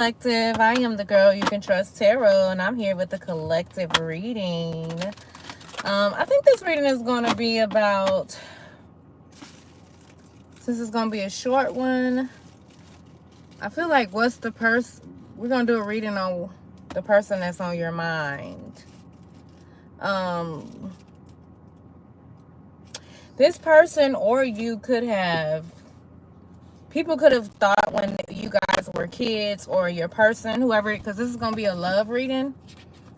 Collective. I am the girl you can trust tarot, and I'm here with the collective reading. I think this reading is going to be about, since it's going to be a short one, I feel like what's the person, we're going to do a reading on the person that's on your mind. This person or you could have, people could have thought when you guys were kids, or your person, whoever, because this is going to be a love reading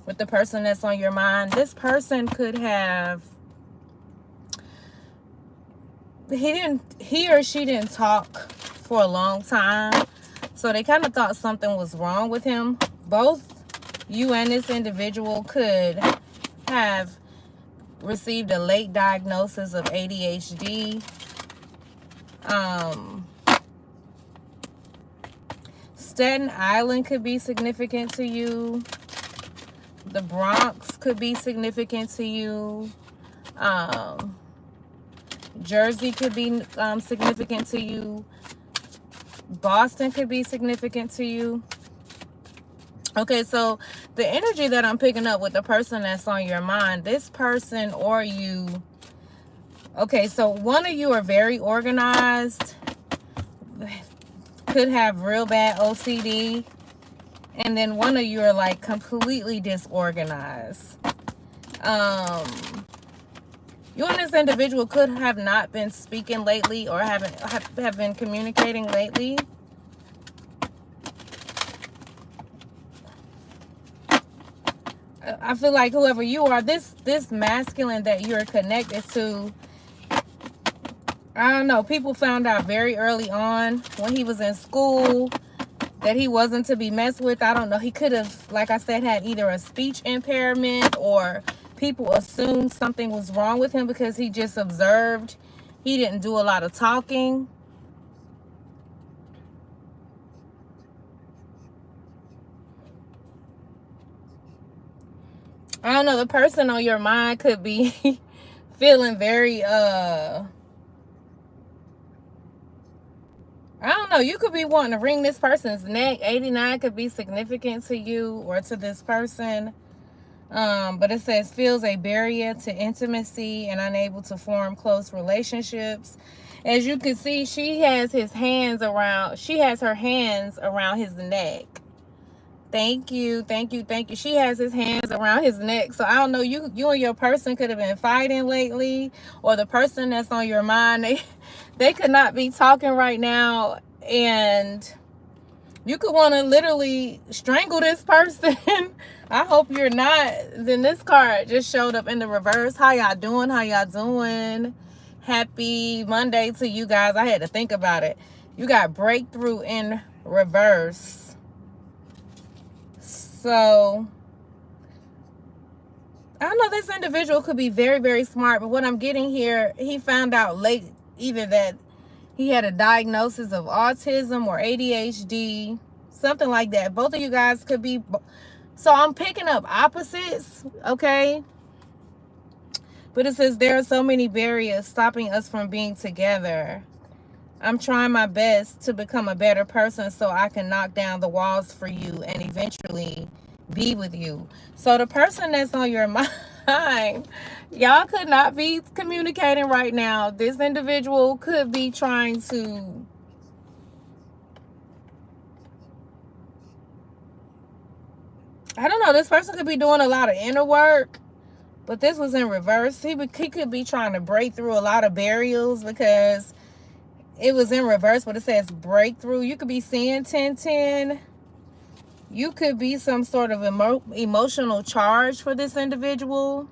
with the person that's on your mind. This person could have, he or she didn't talk for a long time, so they kind of thought something was wrong with him. Both you and this individual could have received a late diagnosis of ADHD. Staten Island could be significant to you. The Bronx could be significant to you. Jersey could be significant to you. Boston could be significant to you. Okay, so the energy that I'm picking up with the person that's on your mind, this person or you, okay, so one of you are very organized, could have real bad OCD, and then one of you are like completely disorganized. You and this individual could have not been speaking lately, or have been communicating lately. I feel like whoever you are, this masculine that you're connected to, I don't know, people found out very early on when he was in school that he wasn't to be messed with. I don't know. He could have, like I said, had either a speech impairment, or people assumed something was wrong with him because he just observed. He didn't do a lot of talking. I don't know. The person on your mind could be feeling very, I don't know. You could be wanting to wring this person's neck. 89 could be significant to you or to this person. But it says feels a barrier to intimacy and unable to form close relationships. As you can see, she has her hands around his neck. Thank you. She has his hands around his neck. So I don't know, you and your person could have been fighting lately, or the person that's on your mind, they could not be talking right now, and you could want to literally strangle this person. I hope you're not. Then this card just showed up in the reverse. How y'all doing? Happy Monday to you guys. I had to think about it. You got breakthrough in reverse. So, I don't know, this individual could be very, very smart, but what I'm getting here, he found out late either that he had a diagnosis of autism or ADHD, something like that. Both of you guys could be, so I'm picking up opposites, okay? But it says there are so many barriers stopping us from being together. I'm trying my best to become a better person so I can knock down the walls for you and eventually be with you. So the person that's on your mind, y'all could not be communicating right now. This individual could be trying to, I don't know, this person could be doing a lot of inner work, but this was in reverse. He could be trying to break through a lot of barriers because it was in reverse, but it says breakthrough. You could be seeing 1010. You could be some sort of emotional charge for this individual.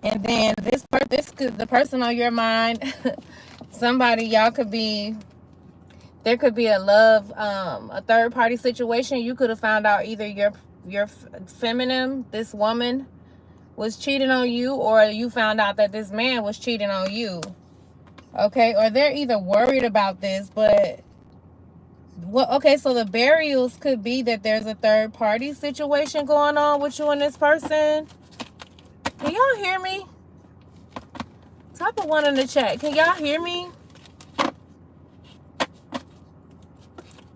And then the person on your mind, somebody, y'all could be, there could be a love, a third party situation. You could have found out either your feminine, this woman, was cheating on you, or you found out that this man was cheating on you. Okay, or they're either worried about this, but well, okay, so the barriers could be that there's a third party situation going on with you and this person. Can y'all hear me? Type of 1 in the chat. Can y'all hear me?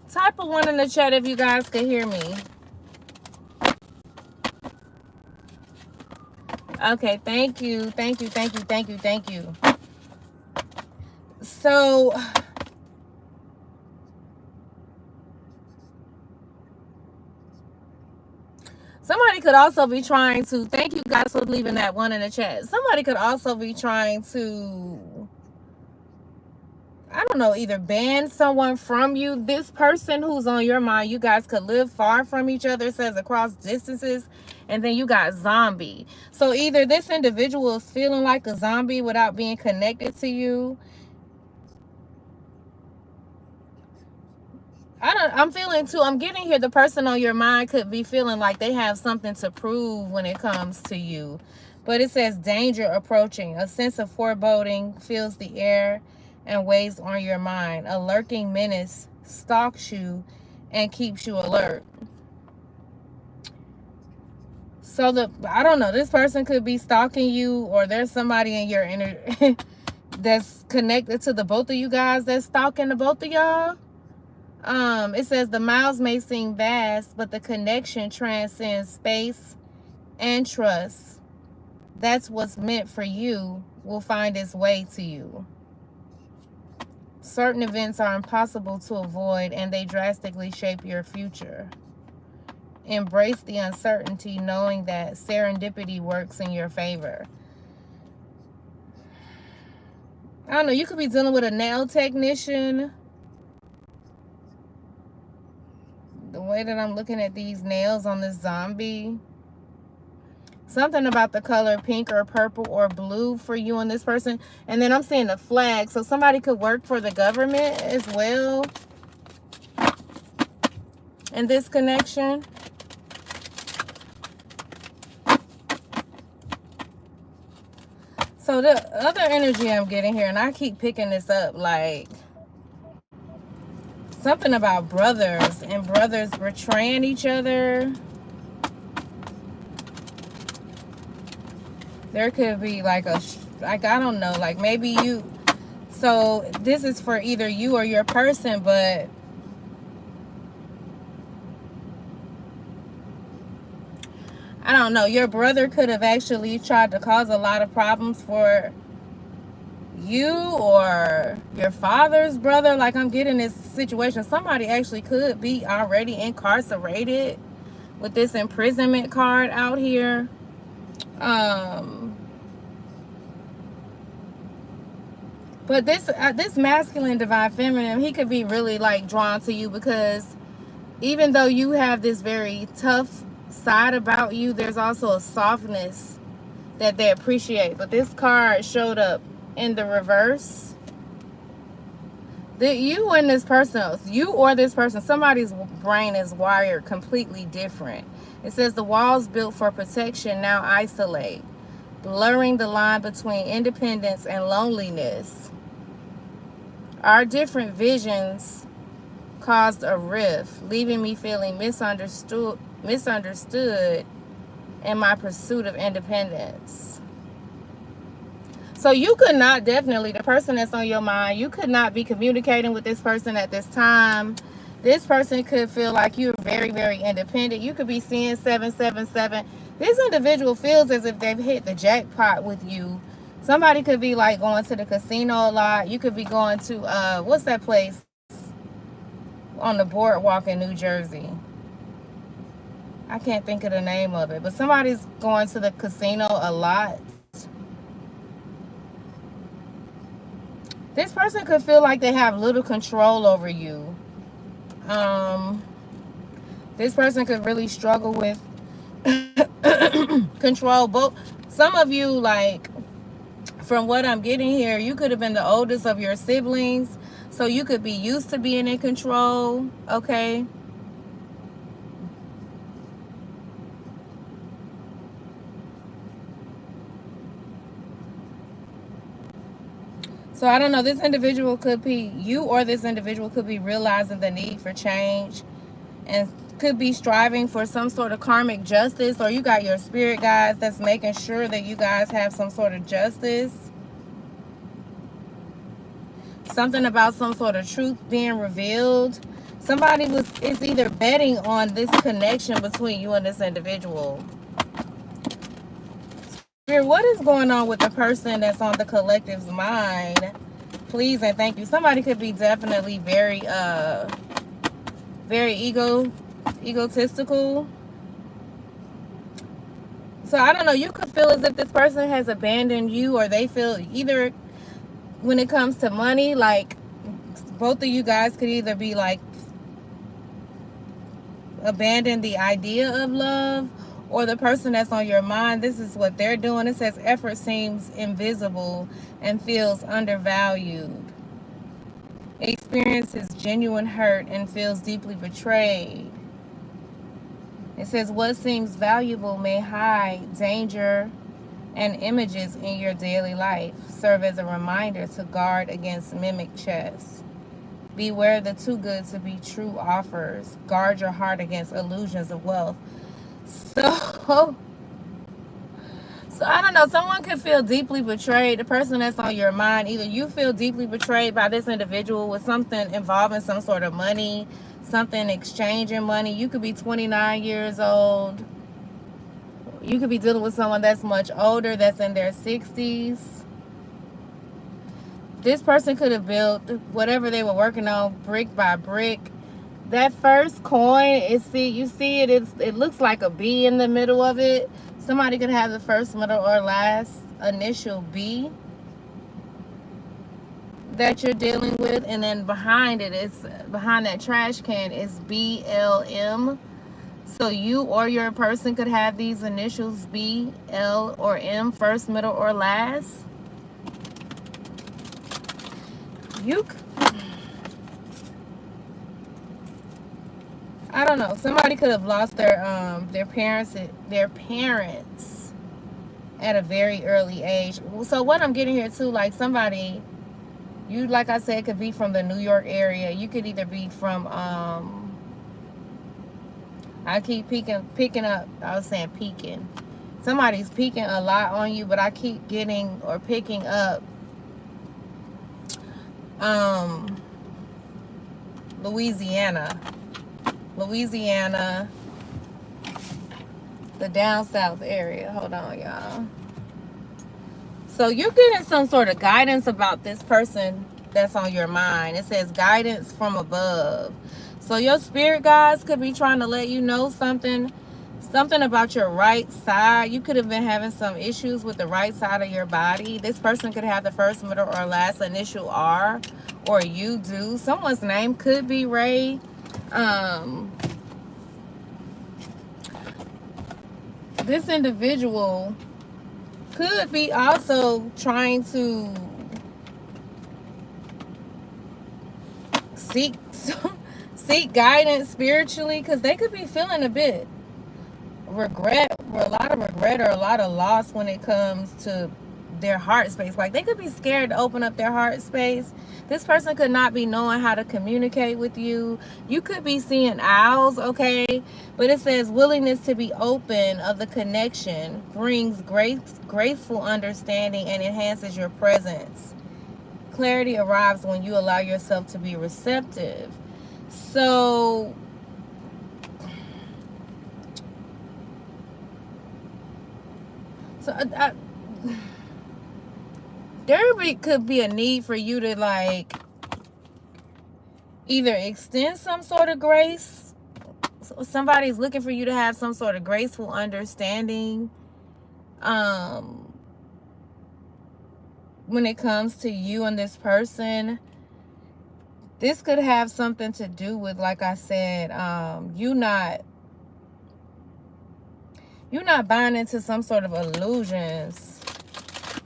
Type of 1 in the chat if you guys can hear me. Okay, thank you. Thank you, thank you, thank you, thank you. So, somebody could also be trying to, thank you guys for leaving that 1 in the chat. Somebody could also be trying to, I don't know, either ban someone from you. This person who's on your mind, you guys could live far from each other, it says across distances, and then you got zombie. So either this individual is feeling like a zombie without being connected to you. I'm feeling too, I'm getting here, the person on your mind could be feeling like they have something to prove when it comes to you. But it says danger approaching. A sense of foreboding fills the air and weighs on your mind. A lurking menace stalks you and keeps you alert. So I don't know, this person could be stalking you, or there's somebody in your inner that's connected to the both of you guys that's stalking the both of y'all. It says the miles may seem vast, but the connection transcends space and trust. That's what's meant for you will find its way to you. Certain events are impossible to avoid, and they drastically shape your future. Embrace the uncertainty, knowing that serendipity works in your favor. I don't know, you could be dealing with a nail technician. The way that I'm looking at these nails on this zombie. Something about the color pink or purple or blue for you and this person. And then I'm seeing the flag. So somebody could work for the government as well in this connection. So the other energy I'm getting here, and I keep picking this up, like something about brothers and brothers betraying each other. There could be like I don't know, like maybe you, so this is for either you or your person, but I don't know, your brother could have actually tried to cause a lot of problems for you or your father's brother. Like I'm getting this situation, somebody actually could be already incarcerated with this imprisonment card out here. But this masculine divine feminine, he could be really like drawn to you, because even though you have this very tough side about you, there's also a softness that they appreciate. But this card showed up in the reverse. That you and this person, you or this person, somebody's brain is wired completely different. It says the walls built for protection now isolate, blurring the line between independence and loneliness. Our different visions caused a rift, leaving me feeling misunderstood in my pursuit of independence. So you could not, definitely, the person that's on your mind, you could not be communicating with this person at this time. This person could feel like you're very, very independent. You could be seeing 777. This individual feels as if they've hit the jackpot with you. Somebody could be like going to the casino a lot. You could be going to, what's that place on the boardwalk in New Jersey? I can't think of the name of it, but somebody's going to the casino a lot. This person could feel like they have little control over you. This person could really struggle with control. Both, some of you, like, from what I'm getting here, you could have been the oldest of your siblings, so you could be used to being in control, okay? So I don't know, this individual could be, you or this individual could be realizing the need for change and could be striving for some sort of karmic justice, or you got your spirit guides that's making sure that you guys have some sort of justice. something about some sort of truth being revealed. Somebody is either betting on this connection between you and this individual. Spirit, what is going on with the person that's on the collective's mind? Please and thank you. Somebody could be definitely very egotistical. So I don't know, you could feel as if this person has abandoned you, or they feel either when it comes to money, like both of you guys could either be like abandon the idea of love, or the person that's on your mind, this is what they're doing. It says effort seems invisible and feels undervalued. Experiences genuine hurt and feels deeply betrayed. It says what seems valuable may hide danger and images in your daily life. Serve as a reminder to guard against mimic chess. Beware the too good to be true offers. Guard your heart against illusions of wealth. So I don't know, someone could feel deeply betrayed. The person that's on your mind, either you feel deeply betrayed by this individual with something involving some sort of money, something exchanging money. You could be 29 years old. You could be dealing with someone that's much older, that's in their 60s. This person could have built whatever they were working on brick by brick. That first coin, you see it, it looks like a B in the middle of it. Somebody could have the first, middle, or last initial B that you're dealing with, and then behind that trash can is BLM. So you or your person could have these initials B, L, or M, first, middle, or last. I don't know. Somebody could have lost their parents at a very early age. So what I'm getting here too, like somebody, you, like I said, could be from the New York area. You could either be from I keep picking up. I was saying peeking. Somebody's peeking a lot on you, but I keep getting or picking up Louisiana, the down south area. Hold on, y'all. So you're getting some sort of guidance about this person that's on your mind. It says guidance from above. So your spirit guides could be trying to let you know something about your right side. You could have been having some issues with the right side of your body. This person could have the first, middle, or last initial R, or you do. Someone's name could be Ray. This individual could be also trying to seek guidance spiritually, because they could be feeling a bit regret, or a lot of regret, or a lot of loss when it comes to their heart space. Like they could be scared to open up their heart space. This person could not be knowing how to communicate with you. You could be seeing owls, okay? But it says willingness to be open of the connection brings graceful understanding and enhances your presence. Clarity arrives when you allow yourself to be receptive. So there could be a need for you to like either extend some sort of grace. Somebody's looking for you to have some sort of graceful understanding when it comes to you and this person. This could have something to do with, like I said, you not buying into some sort of illusions.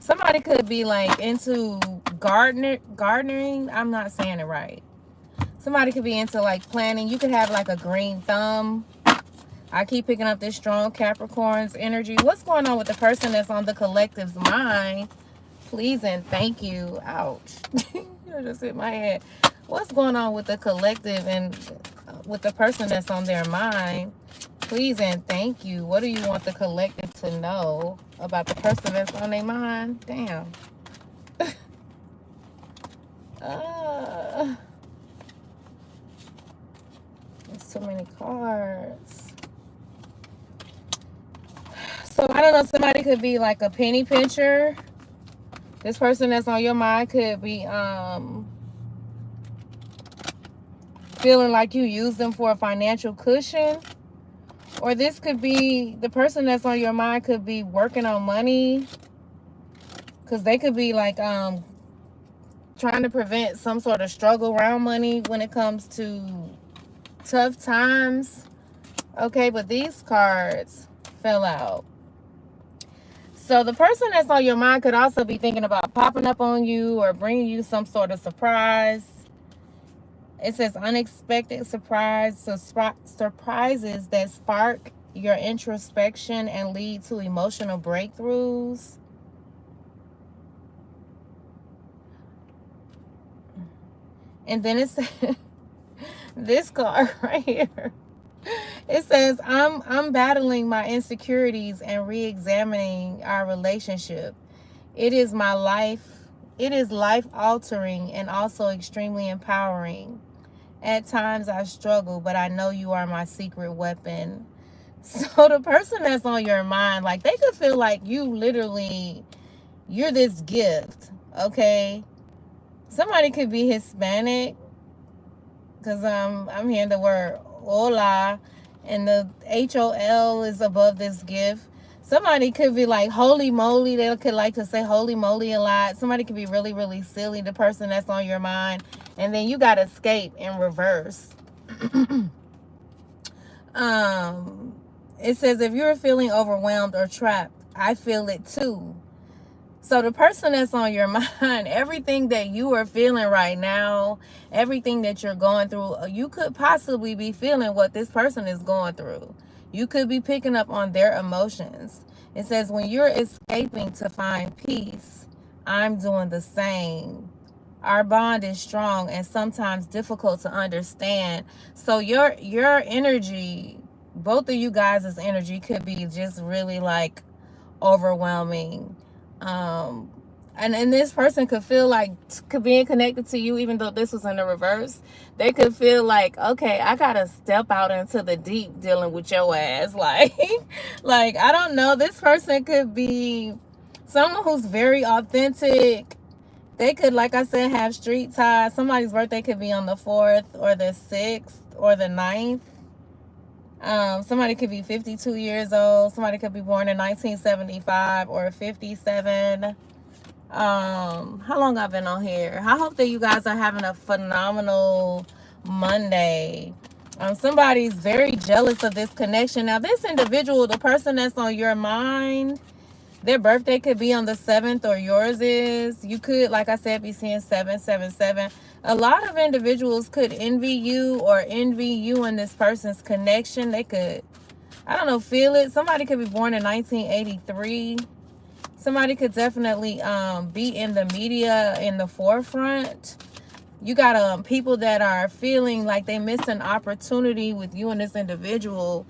Somebody could be like into gardening. I'm not saying it right. Somebody could be into like planning. You could have like a green thumb. I keep picking up this strong Capricorn's energy. What's going on with the person that's on the collective's mind? Please and thank you. Ouch. You just hit my head. What's going on with the collective and with the person that's on their mind? Please and thank you. What do you want the collective to know about the person that's on their mind? Damn. There's too many cards. So I don't know, somebody could be like a penny pincher. This person that's on your mind could be feeling like you use them for a financial cushion. Or this could be, the person that's on your mind could be working on money. Because they could be like trying to prevent some sort of struggle around money when it comes to tough times. Okay, but these cards fell out. So the person that's on your mind could also be thinking about popping up on you or bringing you some sort of surprise. It says unexpected surprises that spark your introspection and lead to emotional breakthroughs. And then it says, this card right here. It says, I'm battling my insecurities and re-examining our relationship. It is life altering and also extremely empowering. At times I struggle, but I know you are my secret weapon. So the person that's on your mind, like they could feel like you're this gift, okay? Somebody could be Hispanic, because I'm hearing the word hola, and the HOL is above this gift. Somebody could be like, holy moly. They could like to say holy moly a lot. Somebody could be really, really silly, the person that's on your mind. And then you got escape in reverse. It says, if you're feeling overwhelmed or trapped, I feel it too. So the person that's on your mind, everything that you are feeling right now, everything that you're going through, you could possibly be feeling what this person is going through. You could be picking up on their emotions. It says, when you're escaping to find peace, I'm doing the same. Our bond is strong and sometimes difficult to understand. So your energy, both of you guys' energy could be just really like overwhelming. And this person could feel like being connected to you, even though this was in the reverse, they could feel like, okay, I gotta step out into the deep dealing with your ass. Like I don't know, this person could be someone who's very authentic. They could, like I said, have street ties. Somebody's birthday could be on the 4th or the 6th or the 9th. Somebody could be 52 years old. Somebody could be born in 1975 or 57. How long I've been on here? I hope that you guys are having a phenomenal Monday. Somebody's very jealous of this connection. Now, this individual, the person that's on your mind, their birthday could be on the 7th or yours is. You could, like I said, be seeing 777. A lot of individuals could envy you or envy you and this person's connection. They could, I don't know, feel it. Somebody could be born in 1983. Somebody could definitely be in the media in the forefront. You got people that are feeling like they missed an opportunity with you and this individual.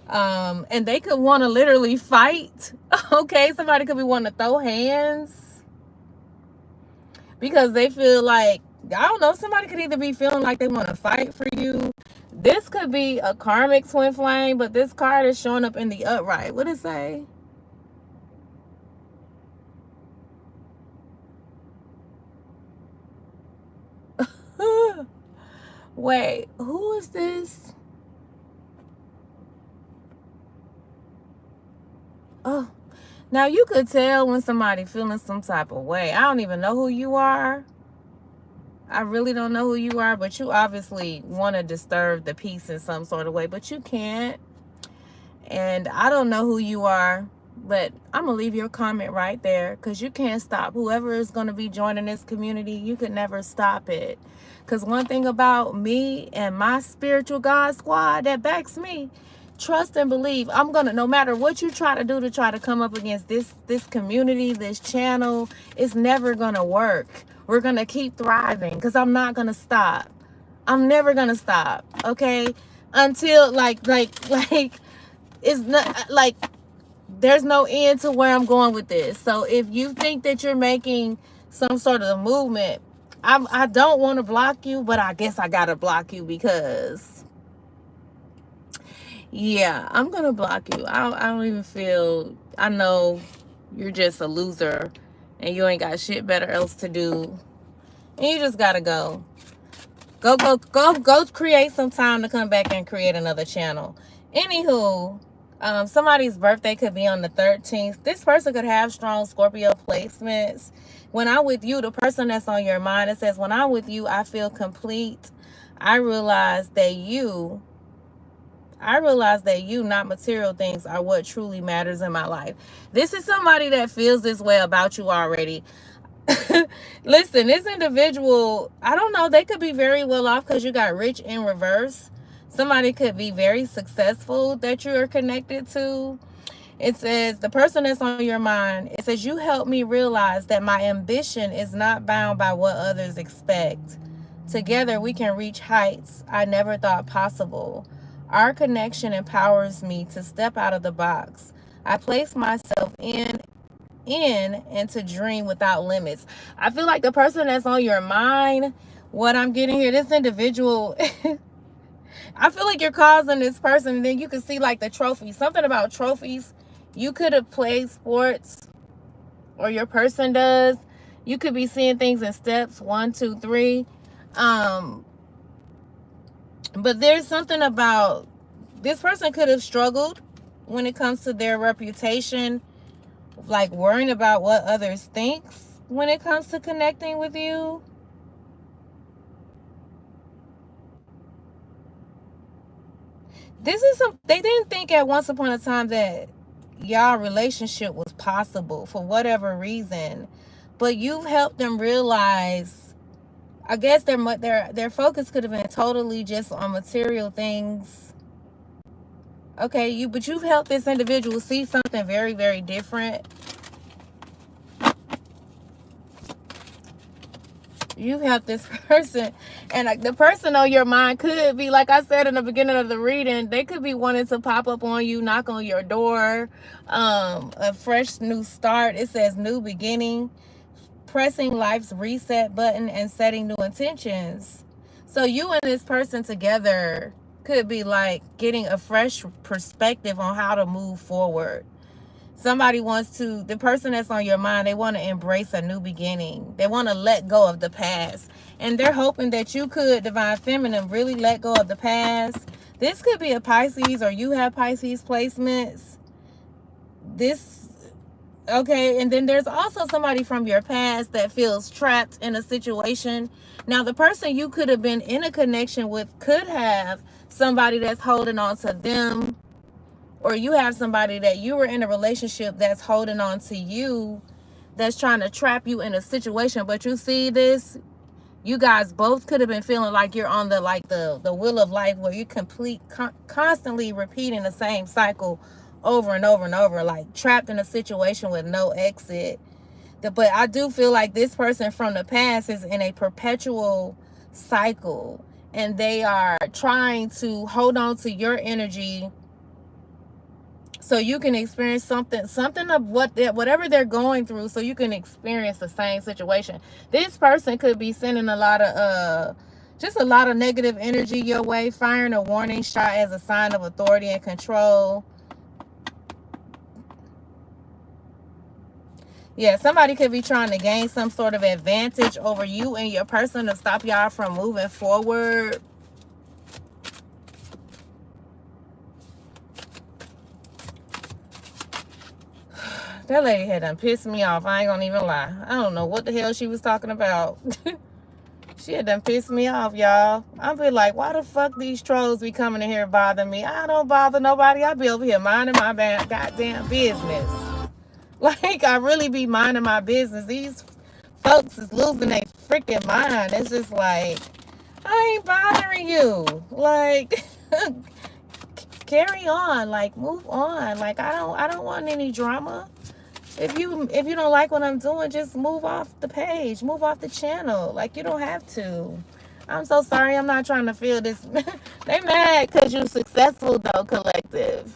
And they could want to literally fight. Okay, somebody could be wanting to throw hands because they feel like, I don't know, somebody could either be feeling like they want to fight for you. This could be a karmic twin flame, but this card is showing up in the upright. What does it say? Wait, who is this? Oh, now you could tell when somebody feeling some type of way. I don't even know who you are. I really don't know who you are, but you obviously want to disturb the peace in some sort of way, but you can't. And I don't know who you are, but I'm going to leave your comment right there because you can't stop. Whoever is going to be joining this community, you could never stop it. Because one thing about me and my spiritual God squad that backs me, trust and believe. I'm going to, no matter what you try to do to try to come up against this community, this channel, it's never going to work. We're going to keep thriving because I'm not going to stop. I'm never going to stop. Okay. Until like, it's not like there's no end to where I'm going with this. So if you think that you're making some sort of movement, I don't want to block you, but I guess I gotta block you because, yeah, I'm gonna block you. I don't even feel, I know you're just a loser and you ain't got shit better else to do. And you just gotta go. Go create some time to come back and create another channel. Anywho, somebody's birthday could be on the 13th. This person could have strong Scorpio placements. When I'm with you, the person that's on your mind, it says, when I'm with you, I feel complete. I realize that you, not material things, are what truly matters in my life. This is somebody that feels this way about you already. Listen, this individual, I don't know, they could be very well off because you got rich in reverse. Somebody could be very successful that you are connected to. It says, the person that's on your mind, it says, you help me realize that my ambition is not bound by what others expect. Together we can reach heights I never thought possible. Our connection empowers me to step out of the box. I place myself in and to dream without limits. I feel like the person that's on your mind, what I'm getting here, this individual, I feel like you're causing this person, and then you can see like the trophies, something about trophies. You could have played sports, or your person does. You could be seeing things in steps 1, 2, 3. But there's something about this person could have struggled when it comes to their reputation, like worrying about what others thinks when it comes to connecting with you. This is they didn't think at once upon a time that y'all relationship was possible for whatever reason, but you've helped them realize, I guess their focus could have been totally just on material things. Okay, but you've helped this individual see something very, very different. You've helped this person, and like the person on your mind could be, like I said in the beginning of the reading, they could be wanting to pop up on you, knock on your door, a fresh new start. It says new beginning, pressing life's reset button and setting new intentions. So you and this person together could be like getting a fresh perspective on how to move forward. Somebody wants to, the person that's on your mind, they want to embrace a new beginning. They want to let go of the past. And they're hoping that you could, Divine Feminine, really let go of the past. This could be a Pisces, or you have Pisces placements. Okay, and then there's also somebody from your past that feels trapped in a situation. Now, the person you could have been in a connection with could have somebody that's holding on to them, or you have somebody that you were in a relationship that's holding on to you, that's trying to trap you in a situation. But you see this, you guys both could have been feeling like you're on the wheel of life, where you constantly repeating the same cycle over and over and over, like trapped in a situation with no exit. But I do feel like this person from the past is in a perpetual cycle, and they are trying to hold on to your energy so you can experience something of whatever they're going through, so you can experience the same situation. This person could be sending a lot of negative energy your way, firing a warning shot as a sign of authority and control. Yeah, somebody could be trying to gain some sort of advantage over you and your person to stop y'all from moving forward. That lady had done pissed me off. I ain't gonna even lie. I don't know what the hell she was talking about. She had done pissed me off, y'all. I'll be like, why the fuck these trolls be coming in here bothering me? I don't bother nobody. I be over here minding my goddamn business. Like, I really be minding my business. These folks is losing their freaking mind. It's just like, I ain't bothering you. Like, carry on. Like, move on. Like, I don't want any drama. If you don't like what I'm doing, just move off the page, move off the channel. Like, you don't have to. I'm so sorry. I'm not trying to feel this. They mad because you're successful, though, collective.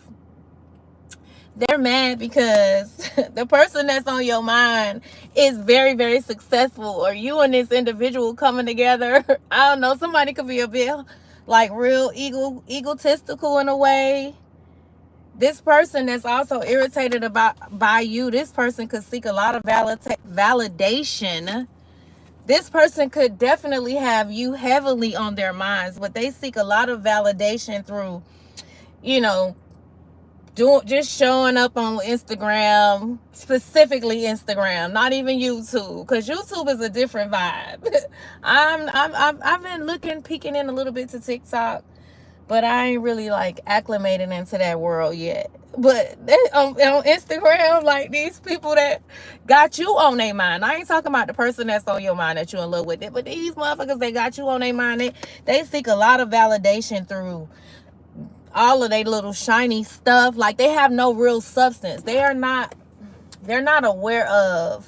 They're mad because the person that's on your mind is very, very successful, or you and this individual coming together. I don't know, somebody could be a bit like real egotistical in a way. This person that's also irritated by you, this person could seek a lot of validation. This person could definitely have you heavily on their minds, but they seek a lot of validation through, you know, just showing up on Instagram, specifically Instagram, not even YouTube, because YouTube is a different vibe. I've been peeking in a little bit to TikTok, but I ain't really like acclimated into that world yet. But on Instagram, like these people that got you on their mind. I ain't talking about the person that's on your mind that you in love with it, but these motherfuckers, they got you on their mind. They seek a lot of validation through all of their little shiny stuff. Like they have no real substance. They're not aware of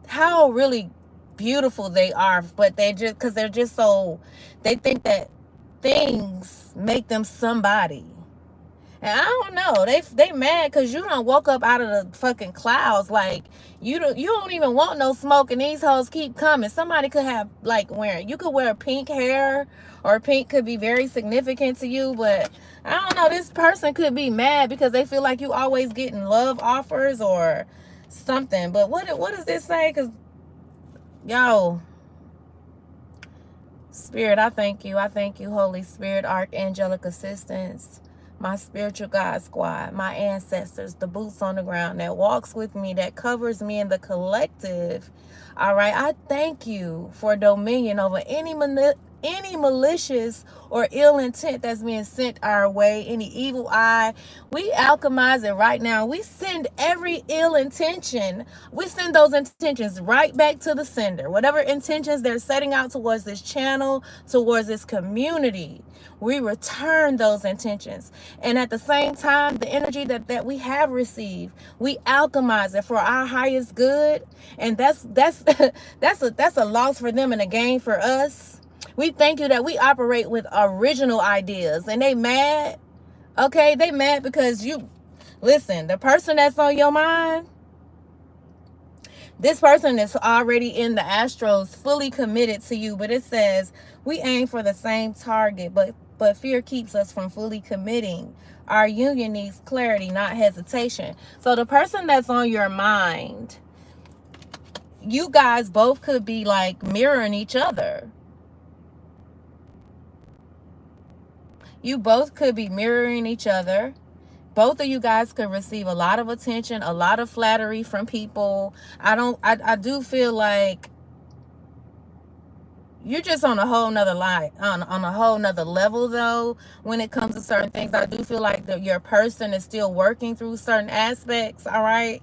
how really beautiful they are, but they just, because they're just so, they think that things make them somebody. And I don't know, they mad because you done woke up out of the fucking clouds. Like you don't even want no smoke, and these hoes keep coming. Somebody could have like you could wear pink hair, or pink could be very significant to you, but I don't know, this person could be mad because they feel like you always getting love offers or something. But what does this say? Because yo, Spirit, I thank you, Holy Spirit, archangelic assistance, my spiritual guide squad, my ancestors, the boots on the ground that walks with me, that covers me in the collective. All right, I thank you for dominion over any malicious or ill intent that's being sent our way, any evil eye. We alchemize it right now. We send every ill intention, we send those intentions right back to the sender. Whatever intentions they're setting out towards this channel, towards this community, we return those intentions. And at the same time, the energy that we have received, we alchemize it for our highest good. And that's a loss for them and a gain for us. We thank you that we operate with original ideas. And they mad. Okay, they mad because listen, the person that's on your mind, this person is already in the astros, fully committed to you. But it says we aim for the same target, but fear keeps us from fully committing. Our union needs clarity, not hesitation. So the person that's on your mind, you guys both could be like mirroring each other. You both could be mirroring each other. Both of you guys could receive a lot of attention, a lot of flattery from people. I do feel like you're just on a whole nother line, on a whole nother level though, when it comes to certain things. I do feel like your person is still working through certain aspects. All right.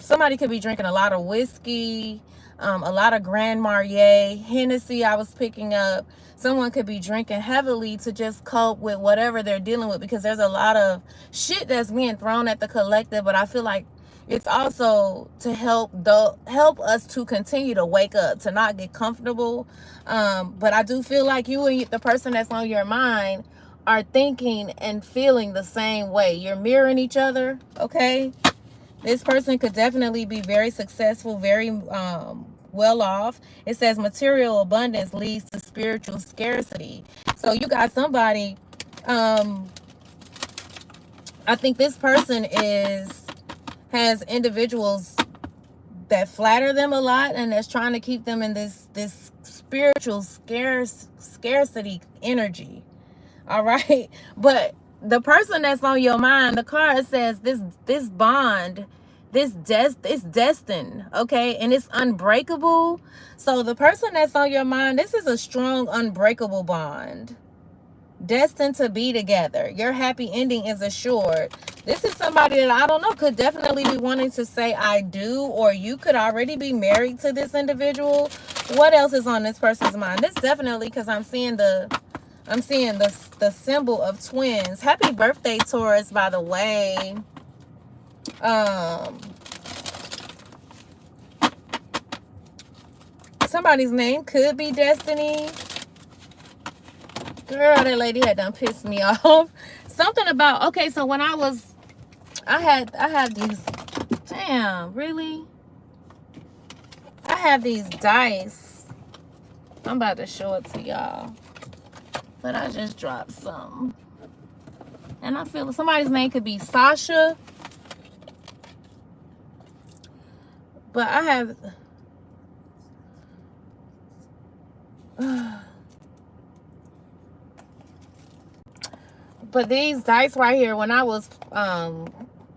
Somebody could be drinking a lot of whiskey, a lot of Grand Marnier, Hennessy I was picking up. Someone could be drinking heavily to just cope with whatever they're dealing with, because there's a lot of shit that's being thrown at the collective. But I feel like it's also to help us to continue to wake up, to not get comfortable. But I do feel like you and the person that's on your mind are thinking and feeling the same way. You're mirroring each other, okay? This person could definitely be very successful, very well off. It says material abundance leads to spiritual scarcity. So you got somebody, I think this person has individuals that flatter them a lot, and that's trying to keep them in this spiritual scarcity energy. All right, but the person that's on your mind, the card says this bond, it's destined, okay, and it's unbreakable. So the person that's on your mind, this is a strong, unbreakable bond, destined to be together. Your happy ending is assured. This is somebody that, I don't know, could definitely be wanting to say I do, or you could already be married to this individual. What else is on this person's mind? This definitely, because I'm seeing the symbol of twins. Happy birthday, Taurus, by the way. Somebody's name could be Destiny. Girl, that lady had done pissed me off. Something about, okay, so when I had these, damn, really? I have these dice. I'm about to show it to y'all. But I just dropped some. And I feel somebody's name could be Sasha. But I have... But these dice right here, when I was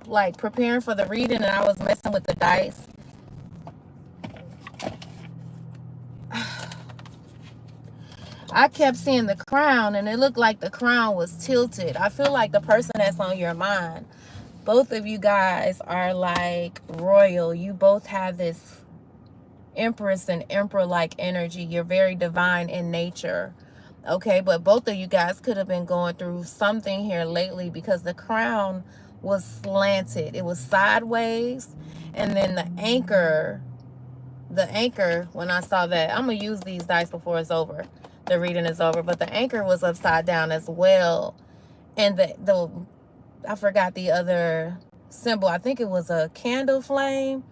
like preparing for the reading and I was messing with the dice, I kept seeing the crown, and it looked like the crown was tilted. I feel like the person that's on your mind, both of you guys are like royal. You both have this empress and emperor-like energy. You're very divine in nature. Okay, but both of you guys could have been going through something here lately, because the crown was slanted. It was sideways. And then the anchor, when I saw that, I'm going to use these dice before it's over. The reading is over. But the anchor was upside down as well. And the I forgot the other symbol. I think it was a candle flame.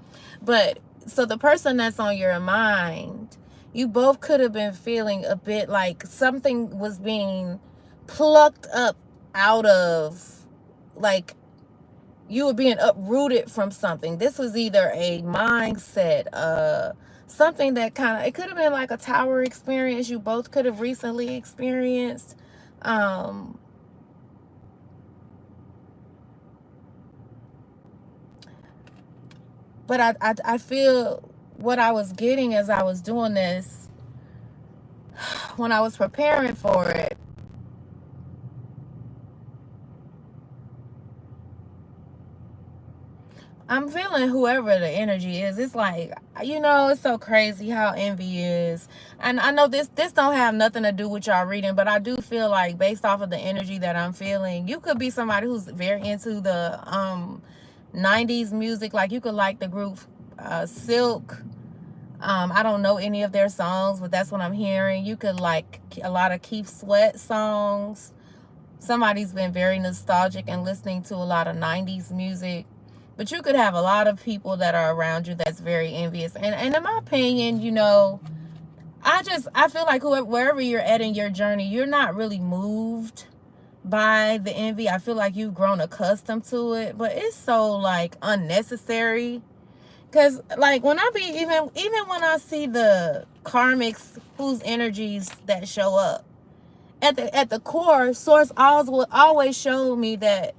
But so the person that's on your mind, you both could have been feeling a bit like something was being plucked up out of, like you were being uprooted from something. This was either a mindset, something that kind of, it could have been like a tower experience you both could have recently experienced. But I feel what I was getting as I was doing this, when I was preparing for it, I'm feeling whoever the energy is, it's like, you know, it's so crazy how envy is. And I know this don't have nothing to do with y'all reading, but I do feel like based off of the energy that I'm feeling, you could be somebody who's very into the 90s music. Like you could like the group Silk. I don't know any of their songs, but that's what I'm hearing. You could like a lot of Keith Sweat songs. Somebody's been very nostalgic and listening to a lot of 90s music. But you could have a lot of people that are around you that's very envious. And in my opinion, you know, I feel like wherever you're at in your journey, you're not really moved by the envy. I feel like you've grown accustomed to it. But it's so, like, unnecessary. Because, like, when I be, even when I see the karmics whose energies that show up, at the core, Source will always show me that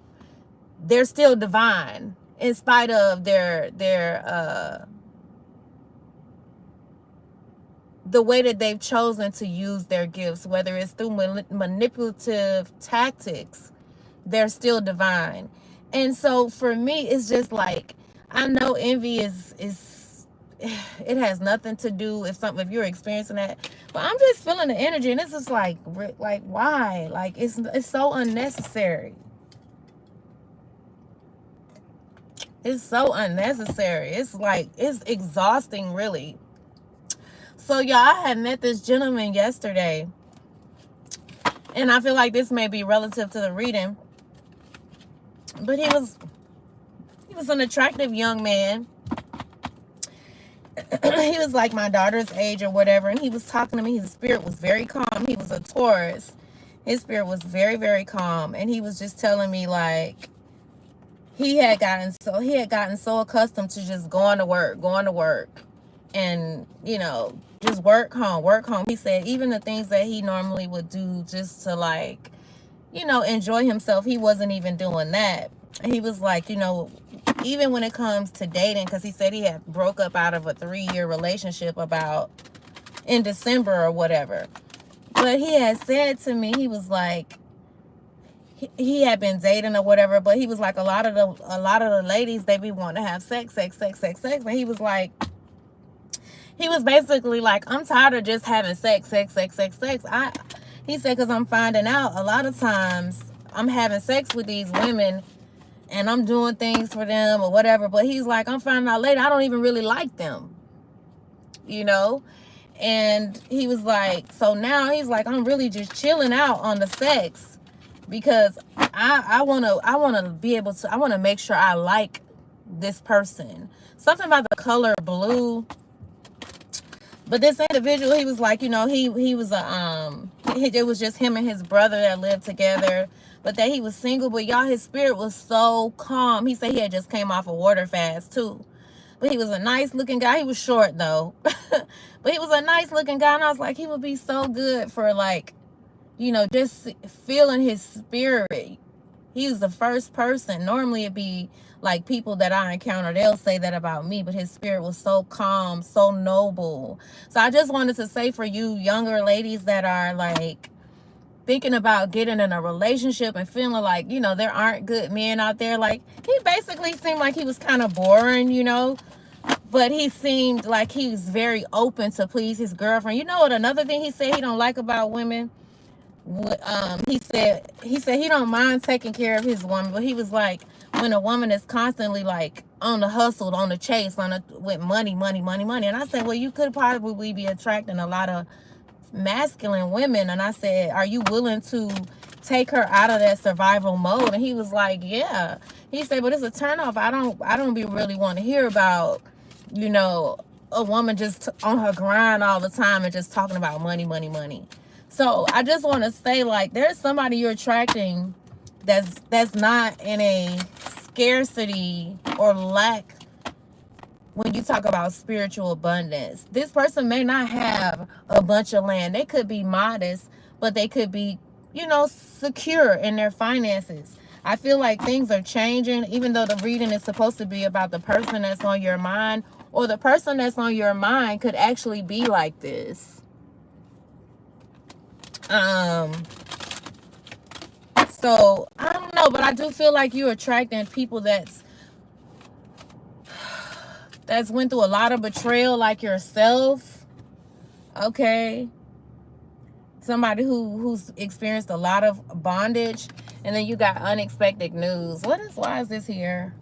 they're still divine. In spite of their the way that they've chosen to use their gifts, whether it's through manipulative tactics, they're still divine. And so for me, it's just like, I know envy is it has nothing to do if you're experiencing that, but I'm just feeling the energy, and it's just like why? Like it's so unnecessary. It's so unnecessary. It's like, it's exhausting, really. So, y'all, I had met this gentleman yesterday. And I feel like this may be relative to the reading. But he was an attractive young man. He was like my daughter's age or whatever. And he was talking to me. His spirit was very calm. He was a Taurus. His spirit was very, very calm. And he was just telling me, like, he had gotten so accustomed to just going to work, and, you know, just work home. He said even the things that he normally would do just to, like, you know, enjoy himself, he wasn't even doing that. He was like, you know, even when it comes to dating, because he said he had broke up out of a 3-year relationship about in December or whatever. But he had said to me, he was like, he had been dating or whatever, but he was like, a lot of the ladies, they be wanting to have sex. And he was like, he was basically like, I'm tired of just having sex. He said, because I'm finding out a lot of times I'm having sex with these women and I'm doing things for them or whatever, but he's like, I'm finding out later I don't even really like them, you know. And he was like, so now he's like, I'm really just chilling out on the sex. because I want to be able to, I want to make sure I like this person. Something about the color blue. But this individual, he was like, you know, he was it was just him and his brother that lived together, but that he was single. But y'all, his spirit was so calm. He said he had just came off a water fast too. But he was a nice looking guy. He was short though. But he was a nice looking guy. And I was like, he would be so good for, like, you know, just feeling his spirit. He was the first person. Normally it'd be like people that I encounter, they'll say that about me, but his spirit was so calm, so noble. So I just wanted to say, for you younger ladies that are like thinking about getting in a relationship and feeling like, you know, there aren't good men out there. Like, he basically seemed like he was kind of boring, you know, but he seemed like he was very open to please his girlfriend. You know what, another thing he said he don't like about women? He said he don't mind taking care of his woman, but he was like, when a woman is constantly like on the hustle, on the chase, with money, and I said, well, you could probably be attracting a lot of masculine women. And I said, are you willing to take her out of that survival mode? And he was like, yeah. He said, but it's a turnoff. I don't be really want to hear about, you know, a woman just on her grind all the time and just talking about money. So I just want to say, like, there's somebody you're attracting that's not in a scarcity or lack when you talk about spiritual abundance. This person may not have a bunch of land. They could be modest, but they could be, you know, secure in their finances. I feel like things are changing, even though the reading is supposed to be about the person that's on your mind, or the person that's on your mind could actually be like this. So I don't know, but I do feel like you're attracting people that's went through a lot of betrayal, like yourself. Okay, somebody who's experienced a lot of bondage, and then you got unexpected news. Why is this here?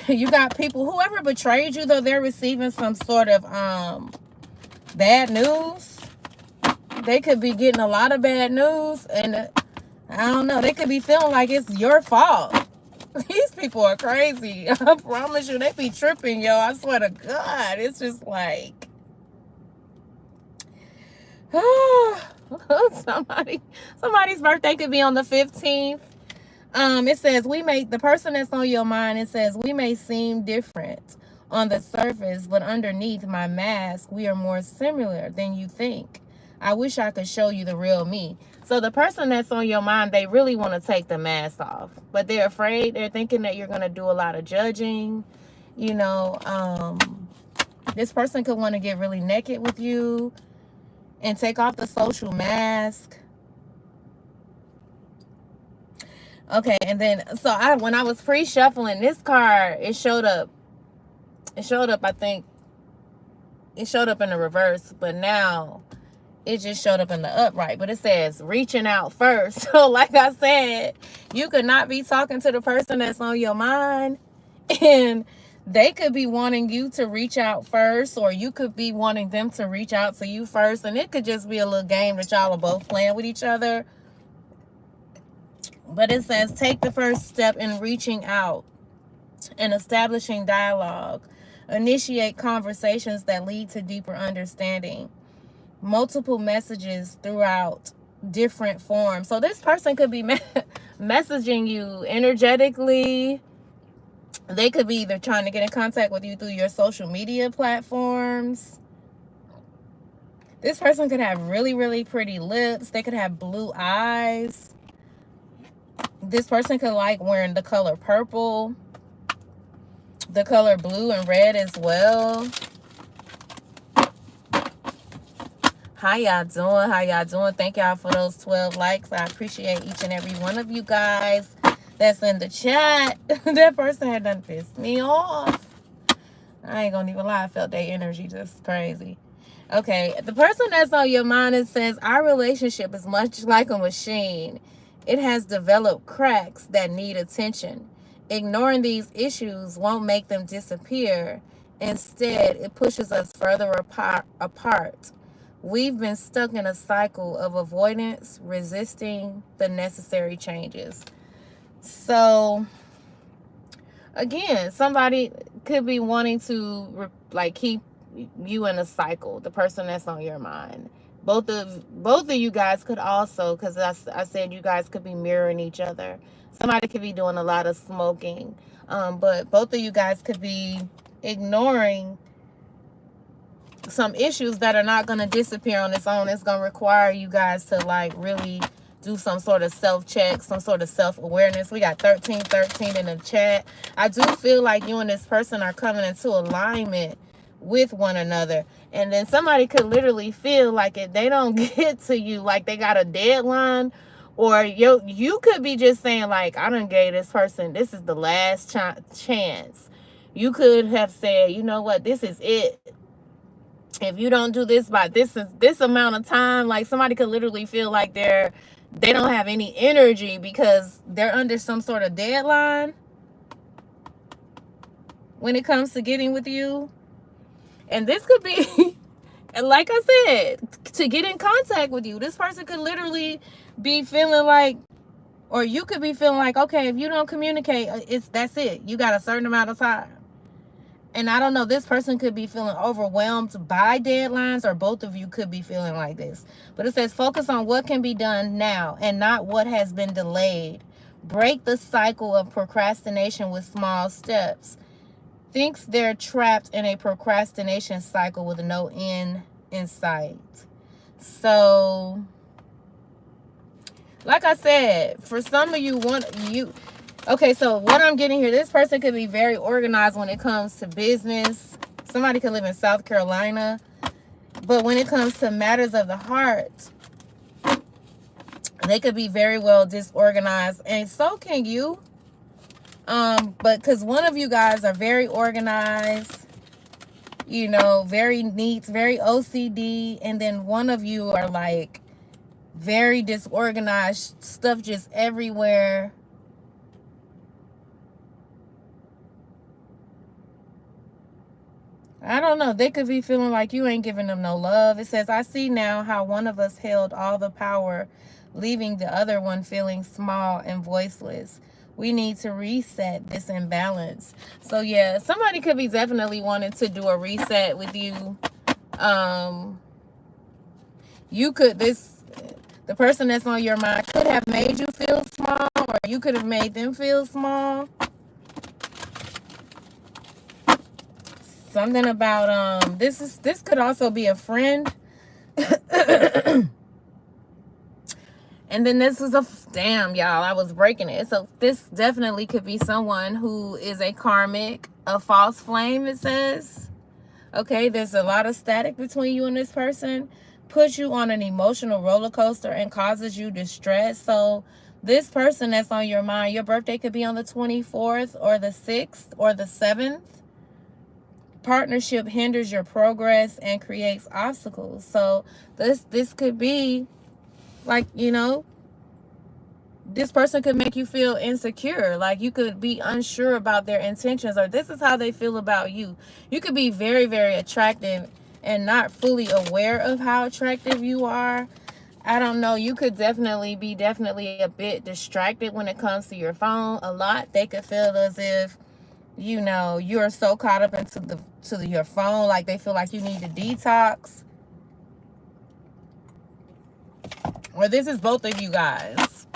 You got people, whoever betrayed you, though, they're receiving some sort of bad news. They could be getting a lot of bad news, and I don't know, they could be feeling like it's your fault. These people are crazy. I promise you, they be tripping, yo. I swear to God. It's just like, somebody's birthday could be on the 15th. It says, the person that's on your mind, it says, we may seem different on the surface, but underneath my mask, we are more similar than you think. I wish I could show you the real me. So the person that's on your mind, they really want to take the mask off, but they're afraid. They're thinking that you're going to do a lot of judging. You know, this person could want to get really naked with you and take off the social mask. Okay, and then, so when I was pre-shuffling this card, it showed up, I think, it showed up in the reverse, but now it just showed up in the upright. But it says, reaching out first. So like I said, you could not be talking to the person that's on your mind, and they could be wanting you to reach out first, or you could be wanting them to reach out to you first, and it could just be a little game that y'all are both playing with each other. But it says, take the first step in reaching out and establishing dialogue. Initiate conversations that lead to deeper understanding. Multiple messages throughout different forms. So this person could be messaging you energetically. They could be either trying to get in contact with you through your social media platforms. This person could have really, really pretty lips. They could have blue eyes. This person could like wearing the color purple, the color blue and red as well. How y'all doing? Thank y'all for those 12 likes. I appreciate each and every one of you guys that's in the chat. That person had done pissed me off. I ain't gonna even lie, I felt their energy just crazy. Okay, the person that's on your mind, it says, our relationship is much like a machine. It has developed cracks that need attention. Ignoring these issues won't make them disappear. Instead, it pushes us further apart. We've been stuck in a cycle of avoidance, resisting the necessary changes. So, again, somebody could be wanting to like keep you in a cycle, the person that's on your mind. Both of you guys could also, because I said you guys could be mirroring each other. Somebody could be doing a lot of smoking, but both of you guys could be ignoring some issues that are not going to disappear on its own. It's going to require you guys to like really do some sort of self-check, some sort of self-awareness. We got 1313 in the chat. I do feel like you and this person are coming into alignment with one another. And then somebody could literally feel like if they don't get to you, like they got a deadline, or you could be just saying like, I done gave this person, this is the last chance. You could have said, you know what, this is it. If you don't do this by this amount of time, like somebody could literally feel like they don't have any energy because they're under some sort of deadline when it comes to getting with you. And this could be, like I said, to get in contact with you. This person could literally be feeling like, or you could be feeling like, okay, if you don't communicate, that's it. You got a certain amount of time. And I don't know, this person could be feeling overwhelmed by deadlines, or both of you could be feeling like this. But it says, focus on what can be done now and not what has been delayed. Break the cycle of procrastination with small steps. Thinks they're trapped in a procrastination cycle with no end in sight. So, like I said, for some of you, okay, so what I'm getting here, this person could be very organized when it comes to business. Somebody could live in South Carolina. But when it comes to matters of the heart, they could be very well disorganized. And so can you. But because one of you guys are very organized, you know, very neat, very OCD. And then one of you are like very disorganized, stuff just everywhere. I don't know. They could be feeling like you ain't giving them no love. It says, I see now how one of us held all the power, leaving the other one feeling small and voiceless. We need to reset this imbalance. So, yeah, somebody could be definitely wanting to do a reset with you. The person that's on your mind could have made you feel small, or you could have made them feel small. Something about this could also be a friend. And then this was damn, y'all, I was breaking it. So this definitely could be someone who is a karmic, a false flame, it says. Okay, there's a lot of static between you and this person. Puts you on an emotional roller coaster and causes you distress. So this person that's on your mind, your birthday could be on the 24th or the 6th or the 7th. Partnership hinders your progress and creates obstacles. So this could be like, you know, this person could make you feel insecure. Like you could be unsure about their intentions, or this is how they feel about you. You could be very, very attractive and not fully aware of how attractive you are. I don't know. You could definitely be a bit distracted when it comes to your phone a lot. They could feel as if, you know, you're so caught up into your phone, like they feel like you need to detox. Or this is both of you guys.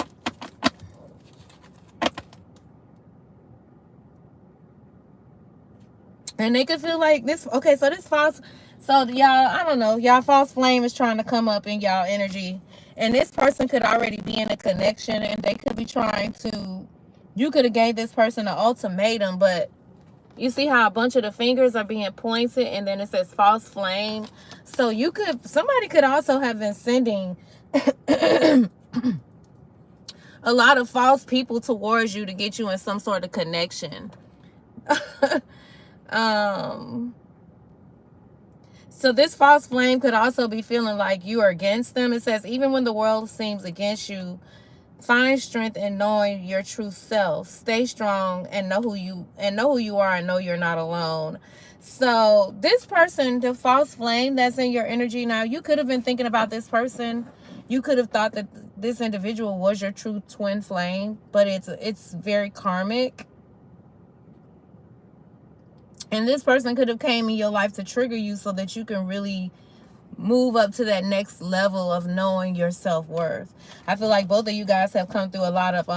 And they could feel like this. Okay, so this false. So y'all, I don't know. Y'all false flame is trying to come up in y'all energy. And this person could already be in a connection, and they could be trying to. You could have gave this person an ultimatum, but you see how a bunch of the fingers are being pointed, and then it says false flame. So somebody could also have been sending a lot of false people towards you to get you in some sort of connection. So this false flame could also be feeling like you are against them. It says, even when the world seems against you, find strength in knowing your true self. Stay strong and know who you are, and know you're not alone. So this person, the false flame that's in your energy now, you could have been thinking about this person. You could have thought that this individual was your true twin flame, but it's very karmic. And this person could have came in your life to trigger you so that you can really move up to that next level of knowing your self-worth. I feel like both of you guys have come through a lot of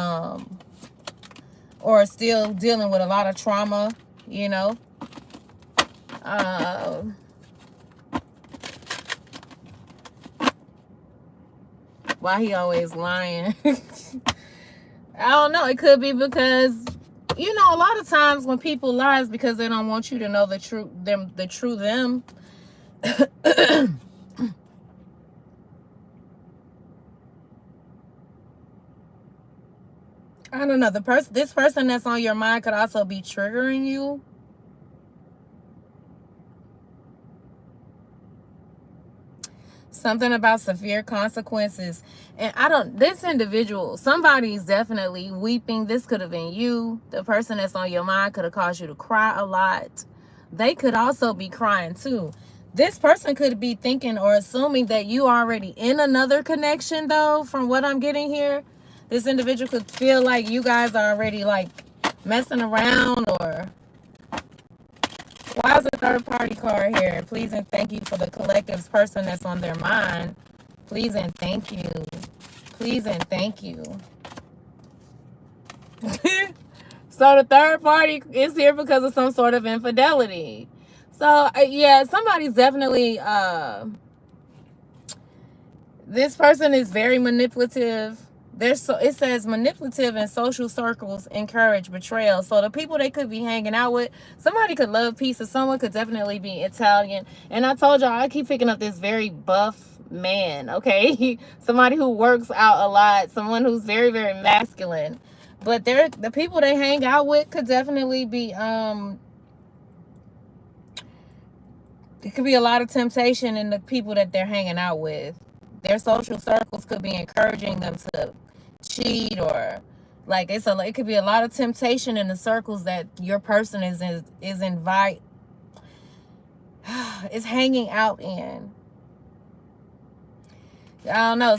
or still dealing with a lot of trauma, you know. Why he always lying? I don't know. It could be because, you know, a lot of times when people lie is because they don't want you to know the true them, the true them. I don't know. This person that's on your mind could also be triggering you. Something about severe consequences. And this individual, somebody's definitely weeping. This could have been you. The person that's on your mind could have caused you to cry a lot. They could also be crying too. This person could be thinking or assuming that you are already in another connection, though, from what I'm getting here. This individual could feel like you guys are already like messing around. Or why is a third party card here? Please and thank you for the collective's person that's on their mind. Please and thank you. Please and thank you. So the third party is here because of some sort of infidelity. So yeah, somebody's definitely this person is very manipulative. It says manipulative and social circles encourage betrayal. So the people they could be hanging out with, somebody could love pizza, someone could definitely be Italian. And I told y'all, I keep picking up this very buff man, okay? Somebody who works out a lot, someone who's very, very masculine. But the people they hang out with could definitely be it could be a lot of temptation in the people that they're hanging out with. Their social circles could be encouraging them to cheat, or like it could be a lot of temptation in the circles that your person is hanging out in. I don't know,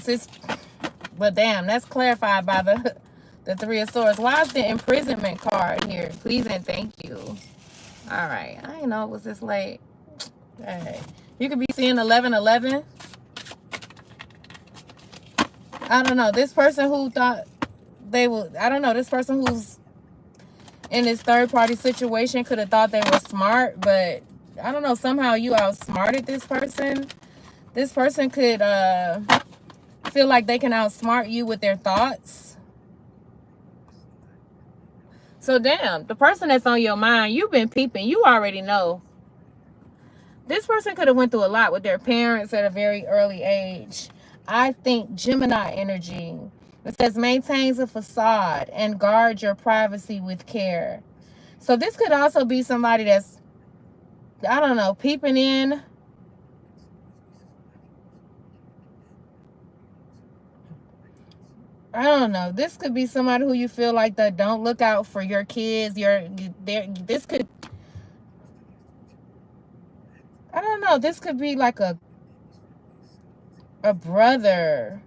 but damn, that's clarified by the Three of Swords. Why is the imprisonment card here? Please and thank you. All right, I didn't know it was this late. Hey, you could be seeing 1111. I don't know. This person who thought they would, I don't know. This person who's in this third party situation could have thought they were smart, but I don't know. Somehow you outsmarted this person. This person could feel like they can outsmart you with their thoughts. So damn, the person that's on your mind, you've been peeping. You already know. This person could have went through a lot with their parents at a very early age. I think Gemini energy. It says maintains a facade and guard your privacy with care. So this could also be somebody that's, I don't know, peeping in. I don't know. This could be somebody who you feel like that don't look out for your kids. This could, I don't know. This could be like a brother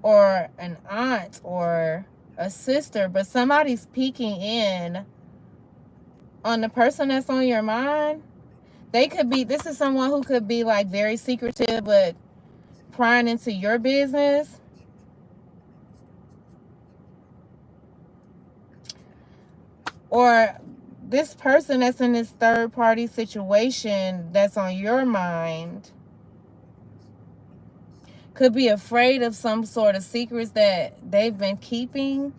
or an aunt or a sister, but somebody's peeking in on the person that's on your mind. They could be, this is someone who could be like very secretive, but prying into your business. Or this person that's in this third party situation that's on your mind could be afraid of some sort of secrets that they've been keeping.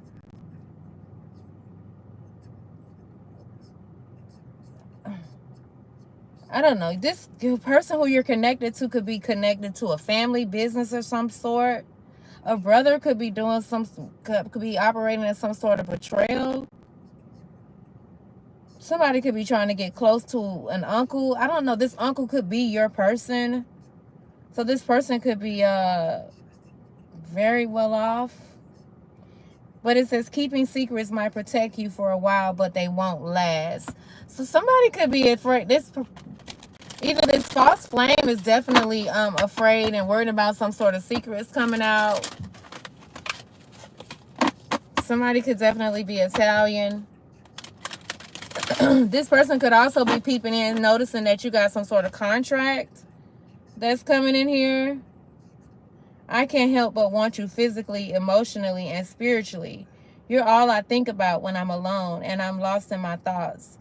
I don't know. This person who you're connected to could be connected to a family business of some sort. A brother could be doing could be operating in some sort of betrayal. Somebody could be trying to get close to an uncle. I don't know. This uncle could be your person. So this person could be very well off. But it says keeping secrets might protect you for a while, but they won't last. So somebody could be afraid. Either this false flame is definitely afraid and worried about some sort of secrets coming out. Somebody could definitely be Italian. This person could also be peeping in, noticing that you got some sort of contract that's coming in here. I can't help but want you physically, emotionally, and spiritually. You're all I think about when I'm alone and I'm lost in my thoughts.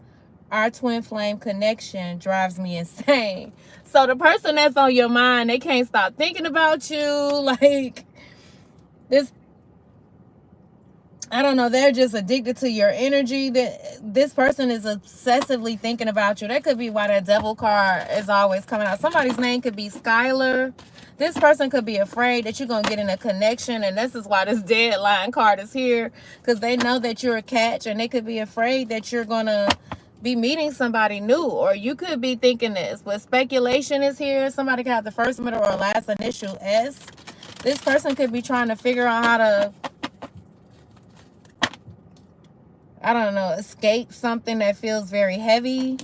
Our twin flame connection drives me insane. So the person that's on your mind, they can't stop thinking about you. Like this, I don't know, they're just addicted to your energy. This person is obsessively thinking about you. That could be why that devil card is always coming out. Somebody's name could be Skylar. This person could be afraid that you're going to get in a connection, and this is why this deadline card is here, because they know that you're a catch, and they could be afraid that you're going to be meeting somebody new, or you could be thinking this, but speculation is here. Somebody could have the first, middle, or last initial S. This person could be trying to figure out how to, I don't know, escape something that feels very heavy.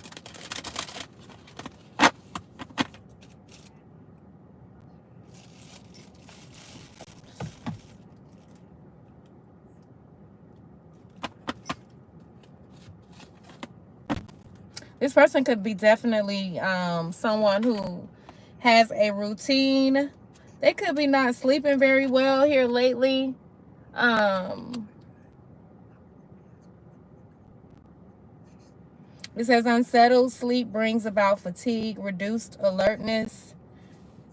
This person could be definitely someone who has a routine. They could be not sleeping very well here lately. It says unsettled sleep brings about fatigue, reduced alertness.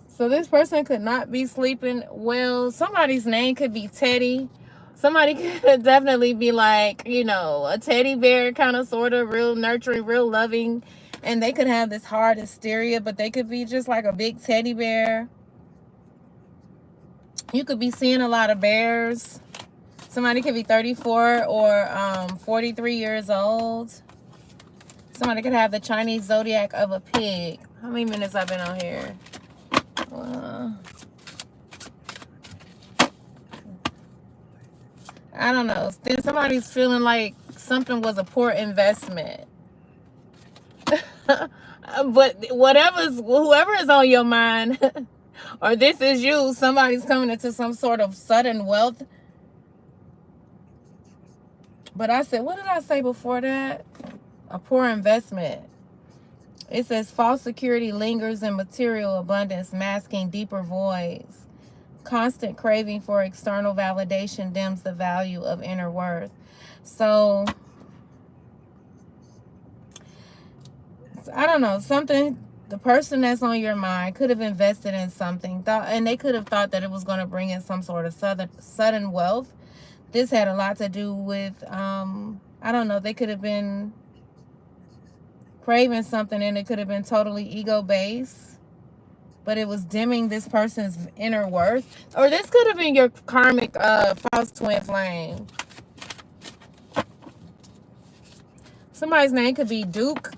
So this person could not be sleeping well. Somebody's name could be Teddy. Somebody could definitely be like, you know, a teddy bear kind of, sort of, real nurturing, real loving. And they could have this hard hysteria, but they could be just like a big teddy bear. You could be seeing a lot of bears. Somebody could be 34 or 43 years old. Somebody could have the Chinese zodiac of a pig. How many minutes I've been on here? I don't know. Then somebody's feeling like something was a poor investment. But whoever is on your mind, or this is you, somebody's coming into some sort of sudden wealth. But I said, what did I say before that? A poor investment. It says false security lingers in material abundance, masking deeper voids. Constant craving for external validation dims the value of inner worth. So I don't know, something, the person that's on your mind could have invested in something, and they could have thought that it was going to bring in some sort of sudden wealth. This had a lot to do with, I don't know, they could have been craving something, and it could have been totally ego-based, but it was dimming this person's inner worth. Or this could have been your karmic false twin flame. Somebody's name could be Duke.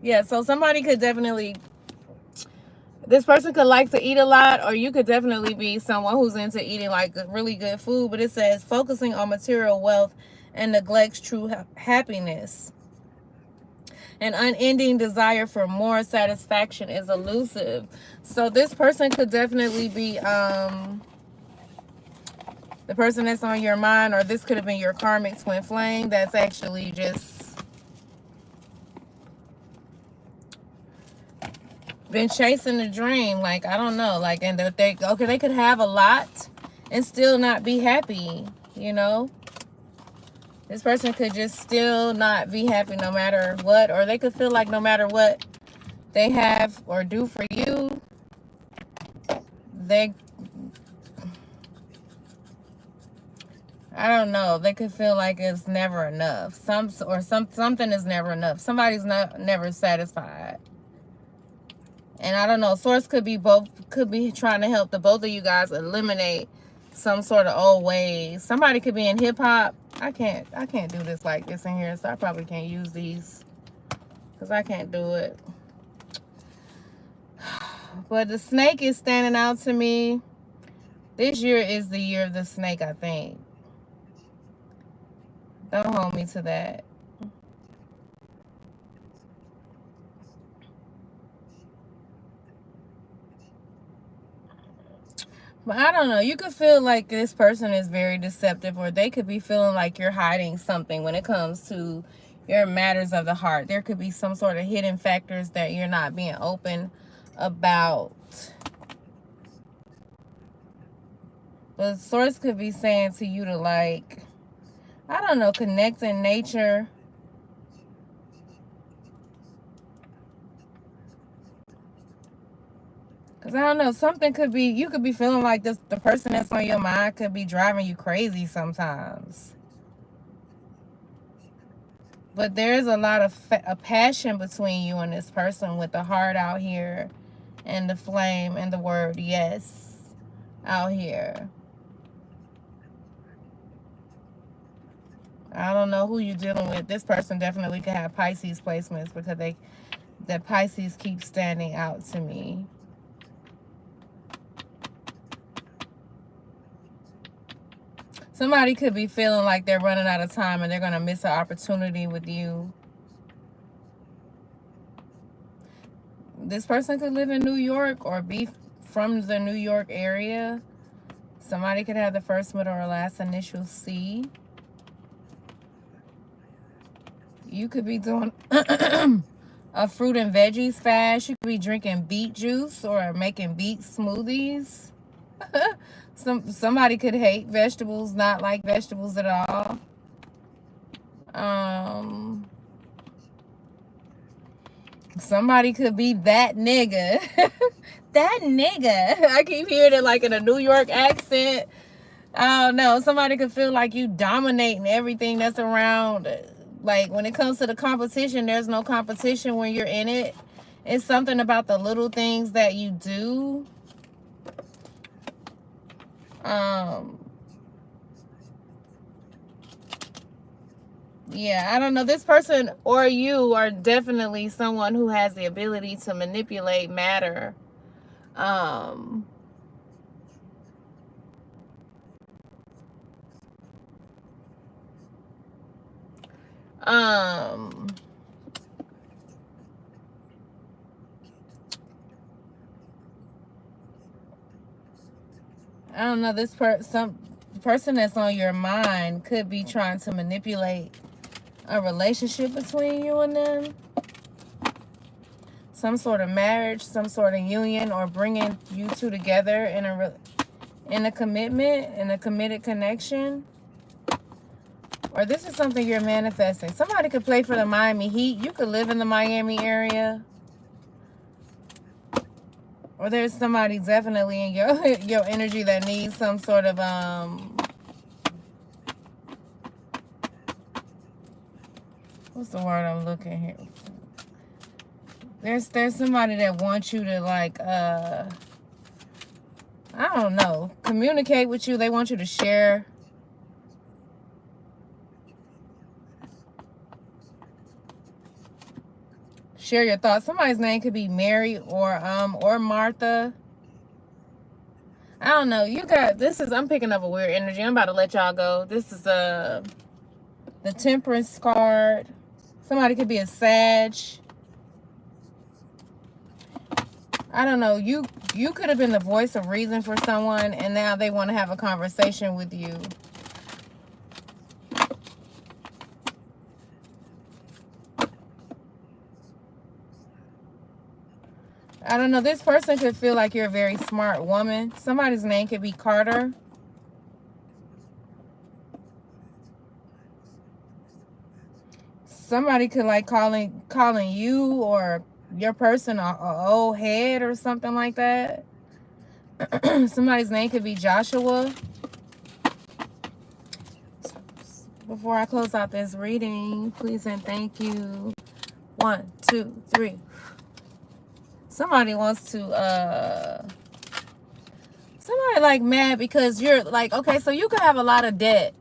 Yeah, so somebody could definitely, this person could like to eat a lot, or you could definitely be someone who's into eating like really good food. But it says focusing on material wealth and neglects true happiness. An unending desire for more satisfaction is elusive. So this person could definitely be the person that's on your mind, or this could have been your karmic twin flame that's actually just been chasing the dream. Like, I don't know, like, and that they could have a lot and still not be happy, you know. This person could just still not be happy no matter what, or they could feel like no matter what they have or do for you, I don't know, they could feel like it's never enough. Something is never enough. Somebody's never satisfied. And I don't know, source could be trying to help the both of you guys eliminate some sort of old ways. Somebody could be in hip hop. I can't do this like this in here, so I probably can't use these because I can't do it. But the snake is standing out to me. This year is the year of the snake, I think. Don't hold me to that. But I don't know. You could feel like this person is very deceptive, or they could be feeling like you're hiding something when it comes to your matters of the heart. There could be some sort of hidden factors that you're not being open about. But the source could be saying to you to, like, I don't know, connect in nature. Because I don't know, something could be, you could be feeling like this, the person that's on your mind could be driving you crazy sometimes. But there's a lot of a passion between you and this person, with the heart out here and the flame and the word yes out here. I don't know who you're dealing with. This person definitely could have Pisces placements, because the Pisces keep standing out to me. Somebody could be feeling like they're running out of time and they're going to miss an opportunity with you. This person could live in New York or be from the New York area. Somebody could have the first, middle, or last initial C. You could be doing a fruit and veggies fast. You could be drinking beet juice or making beet smoothies. Somebody could hate vegetables, not like vegetables at all. Somebody could be that nigga. That nigga. I keep hearing it like in a New York accent. I don't know. Somebody could feel like you dominating everything that's around. Like, when it comes to the competition, there's no competition when you're in it. It's something about the little things that you do. Yeah, I don't know. This person or you are definitely someone who has the ability to manipulate matter. I don't know. This person that's on your mind could be trying to manipulate a relationship between you and them. Some sort of marriage, some sort of union, or bringing you two together in a commitment, in a committed connection. Or this is something you're manifesting. Somebody could play for the Miami Heat. You could live in the Miami area. Or there's somebody definitely in your energy that needs some sort of what's the word I'm looking here? There's somebody that wants you to, like, I don't know, communicate with you. They want you to share your thoughts. Somebody's name could be Mary or Martha. I don't know. You got this. I'm picking up a weird energy. I'm about to let y'all go. This is the Temperance card. Somebody could be a Sag. I don't know. You could have been the voice of reason for someone, and now they want to have a conversation with you. I don't know. This person could feel like you're a very smart woman. Somebody's name could be Carter. Somebody could like calling you or your person a old head or something like that. Somebody's name could be Joshua. Before I close out this reading, please and thank you. 1, 2, 3. Somebody wants to, somebody like mad because you're like, okay, so you could have a lot of debt.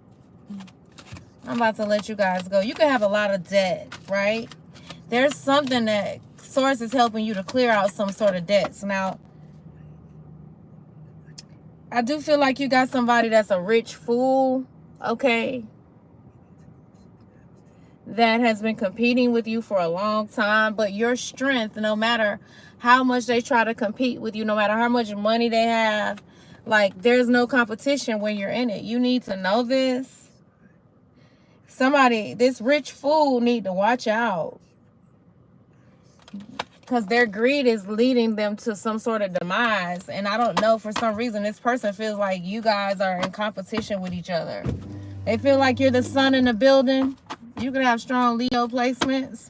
I'm about to let you guys go. You could have a lot of debt, right? There's something that Swords is helping you to clear out some sort of debts. Now, I do feel like you got somebody that's a rich fool, okay, that has been competing with you for a long time, but your strength, no matter how much they try to compete with you, no matter how much money they have, like, there's no competition when you're in it. You need to know this. Somebody, this rich fool need to watch out, because their greed is leading them to some sort of demise. And I don't know, for some reason, this person feels like you guys are in competition with each other. They feel like you're the sun in the building. You could have strong Leo placements.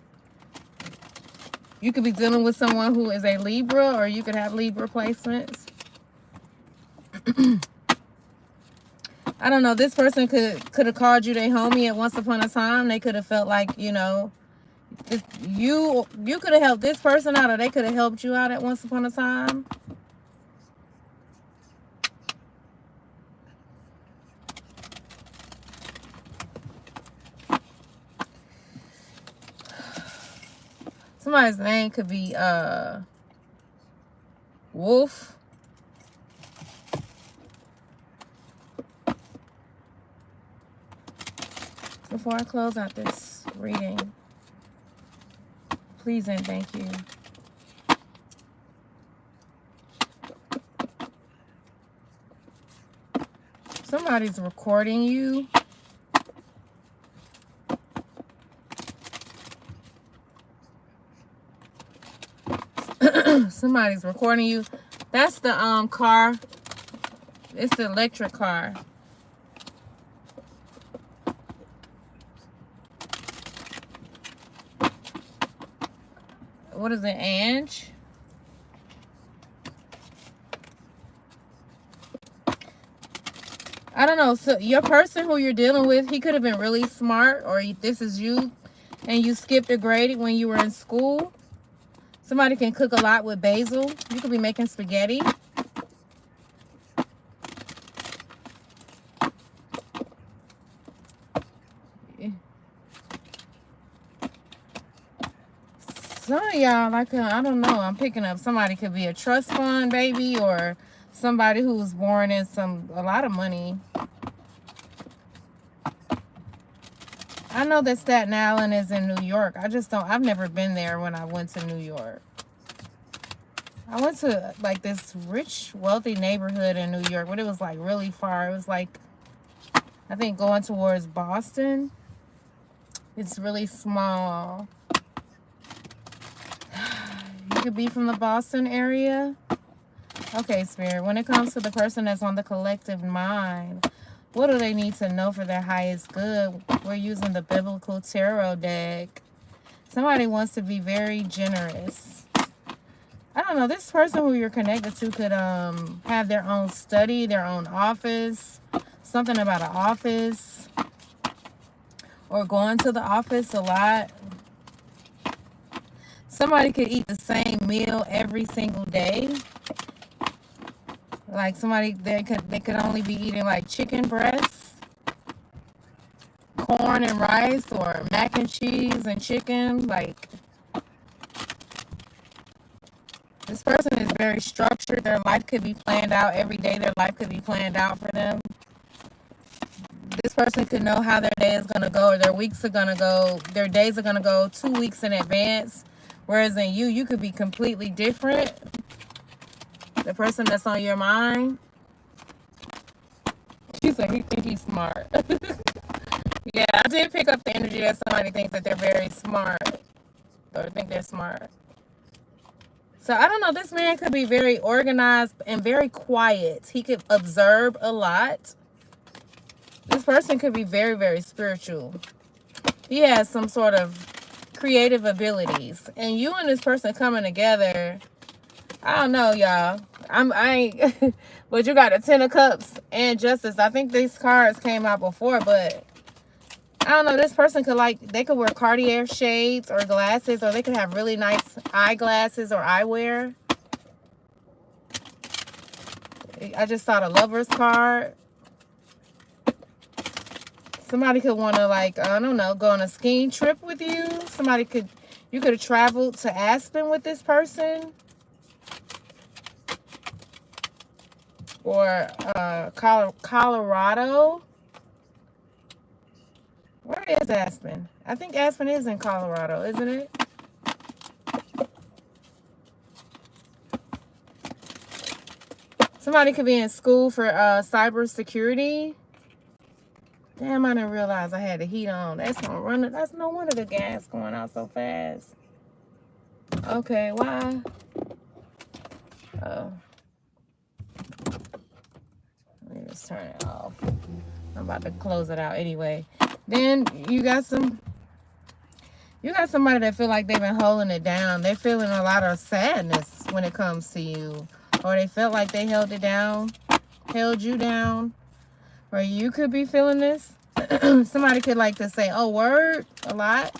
You could be dealing with someone who is a Libra, or you could have Libra placements. I don't know. This person could have called you their homie at once upon a time. They could have felt like, you know, you could have helped this person out, or they could have helped you out at once upon a time. Somebody's name could be Wolf. Before I close out this reading, please and thank you. Somebody's recording you. Somebody's recording you. That's the car. It's the electric car. What is it, Ange? I don't know. So your person who you're dealing with, he could have been really smart, or this is you and you skipped a grade when you were in school. Somebody can cook a lot with basil. You could be making spaghetti. Some of y'all, like, I don't know, I'm picking up somebody could be a trust fund baby, or somebody who's born in a lot of money. I know that Staten Island is in New York. I've never been there when I went to New York. I went to, like, this rich, wealthy neighborhood in New York, but it was, like, really far. It was, like, I think going towards Boston. It's really small. You could be from the Boston area. Okay, Spirit, when it comes to the person that's on the collective mind, what do they need to know for their highest good? We're using the Biblical Tarot deck. Somebody wants to be very generous. I don't know. This person who you're connected to could have their own study, their own office, something about an office, or going to the office a lot. Somebody could eat the same meal every single day. Like somebody, they could only be eating like chicken breasts, corn and rice, or mac and cheese and chicken. Like, this person is very structured. Their life could be planned out every day. Their life could be planned out for them. This person could know how their day is going to go, or their weeks are going to go. Their days are going to go 2 weeks in advance. Whereas in you could be completely different. The person that's on your mind. She said he thinks he's smart. Yeah, I did pick up the energy that somebody thinks that they're very smart, or think they're smart. So I don't know, this man could be very organized and very quiet. He could observe a lot. This person could be very, very spiritual. He has some sort of creative abilities. And you and this person coming together, I don't know, y'all. I ain't, but you got a 10 of Cups and Justice. I think these cards came out before, but I don't know. This person could, like, they could wear Cartier shades or glasses, or they could have really nice eyeglasses or eyewear. I just saw the Lover's card. Somebody could want to, like, I don't know, go on a skiing trip with you. Somebody could, You could have traveled to Aspen with this person. Or Colorado. Where is Aspen? I think Aspen is in Colorado, isn't it? Somebody could be in school for cybersecurity. Damn, I didn't realize I had the heat on. That's gonna run it. That's no wonder the gas going out so fast. Okay, why? Oh. Let me just turn it off. I'm about to close it out anyway. Then you got somebody that feel like they've been holding it down. They're feeling a lot of sadness when it comes to you. Or they felt like they held it down, held you down. Or you could be feeling this. Somebody could like to say, oh, word, a lot.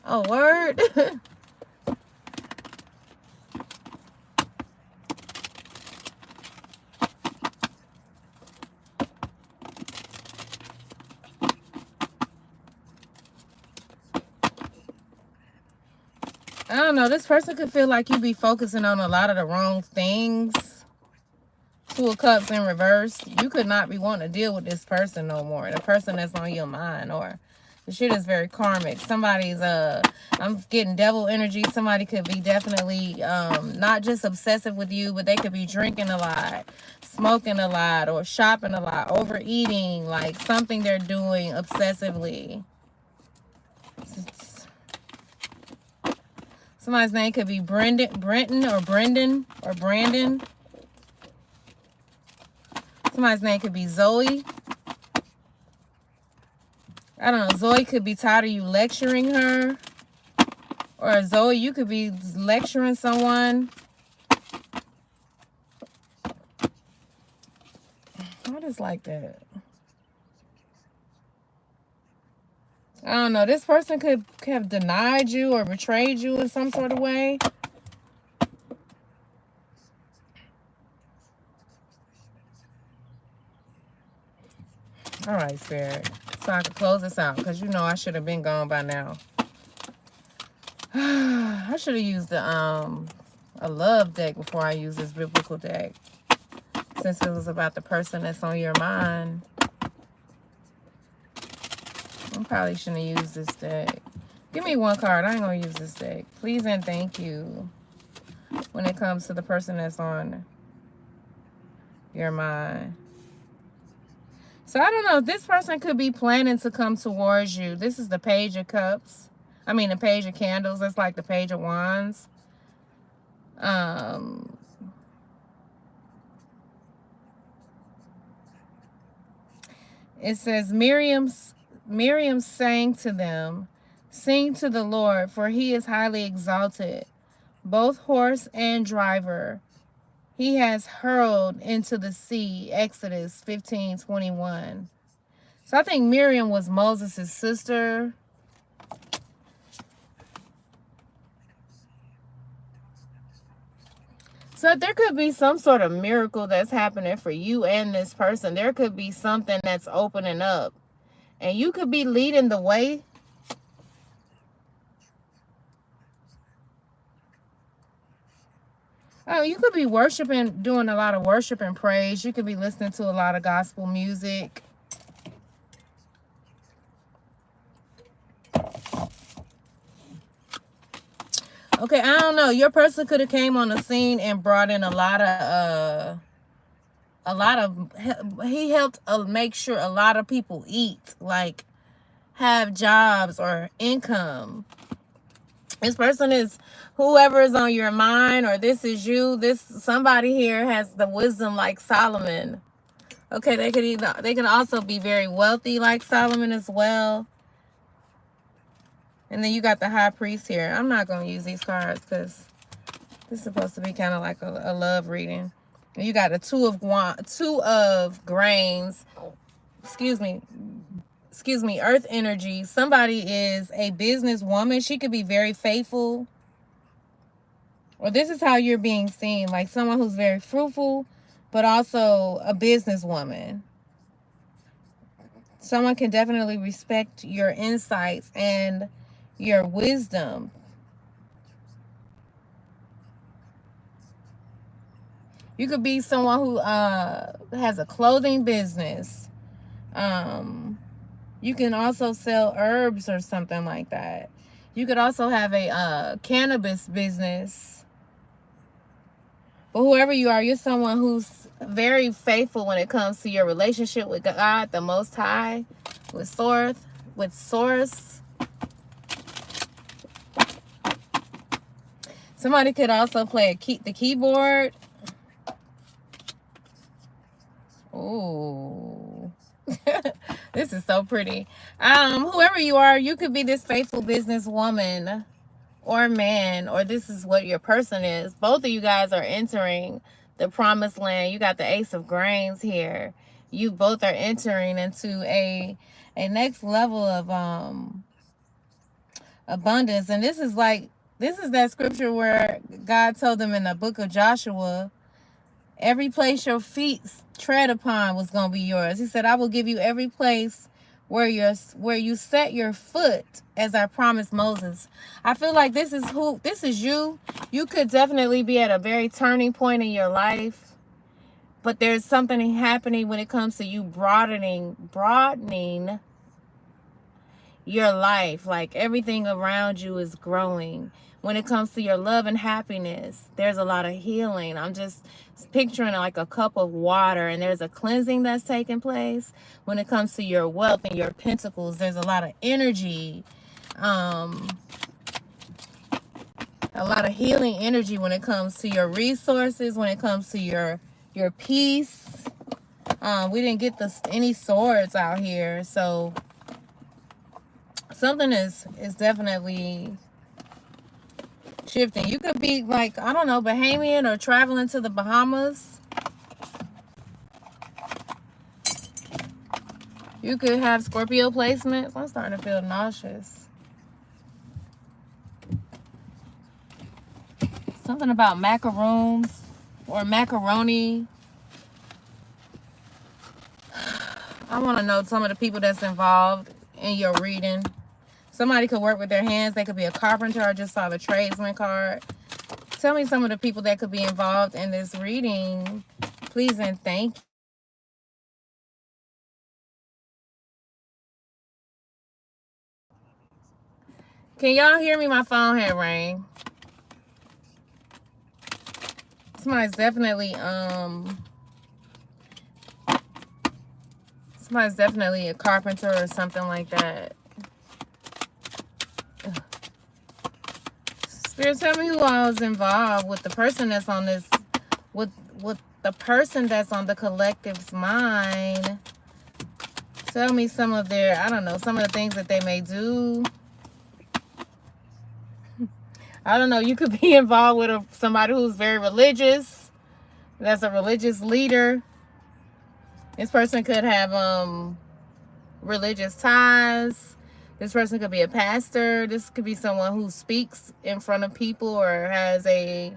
Oh, word. I don't know. This person could feel like you be focusing on a lot of the wrong things. Two of Cups in reverse. You could not be wanting to deal with this person no more. The person that's on your mind. Or the shit is very karmic. Somebody's, I'm getting devil energy. Somebody could be definitely not just obsessive with you, but they could be drinking a lot, smoking a lot, or shopping a lot, overeating. Like something they're doing obsessively. Somebody's name could be Brenton or Brendan or Brandon. Somebody's name could be Zoe. I don't know. Zoe could be tired of you lecturing her. Or Zoe, you could be lecturing someone. What is like that? I don't know. This person could have denied you or betrayed you in some sort of way. All right, Spirit. So I can close this out because you know I should have been gone by now. I should have used the a love deck before I used this biblical deck. Since it was about the person that's on your mind. I probably shouldn't have used this deck. Give me one card. I ain't gonna use this deck. Please and thank you. When it comes to the person that's on your mind. So I don't know. This person could be planning to come towards you. This is the Page of Cups. I mean the Page of Candles. That's like the Page of Wands. It says Miriam sang to them, sing to the Lord, for he is highly exalted, both horse and driver. He has hurled into the sea. Exodus 15:21. So I think Miriam was Moses' sister. So there could be some sort of miracle that's happening for you and this person. There could be something that's opening up. And you could be leading the way. Oh, you could be worshiping, doing a lot of worship and praise. You could be listening to a lot of gospel music. Okay, I don't know. Your person could have came on the scene and brought in a lot of, he helped make sure a lot of people eat, like have jobs or income. This person is whoever is on your mind, or this is you. Somebody here has the wisdom like Solomon. Okay, they can also be very wealthy like Solomon as well. And then you got the High Priest here. I'm not going to use these cards because this is supposed to be kind of like a love reading. And you got the Two of Grains. Excuse me, Earth energy. Somebody is a businesswoman. She could be very faithful. Or this is how you're being seen, like someone who's very fruitful, but also a businesswoman. Someone can definitely respect your insights and your wisdom. You could be someone who has a clothing business. You can also sell herbs or something like that. You could also have a cannabis business. But whoever you are, you're someone who's very faithful when it comes to your relationship with God, the Most High, with Source. Somebody could also play the keyboard. Ooh. This is so pretty. Whoever you are, you could be this faithful businesswoman or man, or this is what your person is. Both of you guys are entering the promised land. You got the Ace of Grains here. You both are entering into a next level of abundance. And this is that scripture where God told them in the book of Joshua, every place your feet tread upon was going to be yours. He said, I will give you every place where you set your foot, as I promised Moses. I feel like this is you. You could definitely be at a very turning point in your life, but there's something happening when it comes to you broadening your life. Like everything around you is growing. When it comes to your love and happiness, there's a lot of healing. I'm just picturing like a cup of water, and there's a cleansing that's taking place. When it comes to your wealth and your pentacles, there's a lot of energy, a lot of healing energy when it comes to your resources, when it comes to your peace. We didn't get any swords out here, so something is definitely shifting. You could be like, I don't know, Bahamian or traveling to the Bahamas. You could have Scorpio placements. I'm starting to feel nauseous. Something about macaroons or macaroni. I want to know some of the people that's involved in your reading. Somebody could work with their hands. They could be a carpenter. I just saw the tradesman card. Tell me some of the people that could be involved in this reading, please and thank you. Can y'all hear me? My phone had rang. Somebody's definitely a carpenter or something like that. Spirit, tell me who all is involved with the person that's on this, with the person that's on the collective's mind. Tell me some of their, I don't know, some of the things that they may do. I don't know, you could be involved with somebody who's very religious. That's a religious leader. This person could have religious ties. This person could be a pastor. This could be someone who speaks in front of people or has a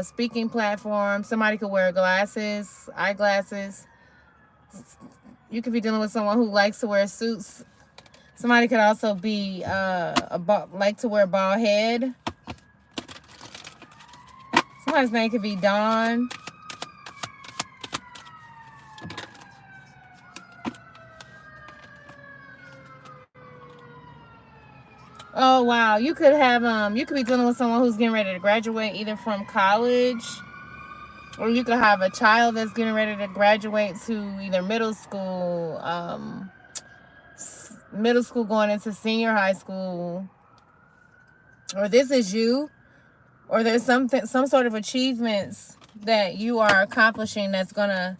speaking platform. Somebody could wear glasses, eyeglasses. You could be dealing with someone who likes to wear suits. Somebody could also be like to wear a bald head. Somebody's name could be Dawn. Oh wow, you could have you could be dealing with someone who's getting ready to graduate either from college, or you could have a child that's getting ready to graduate to either middle school going into senior high school. Or this is you, or there's some sort of achievements that you are accomplishing that's gonna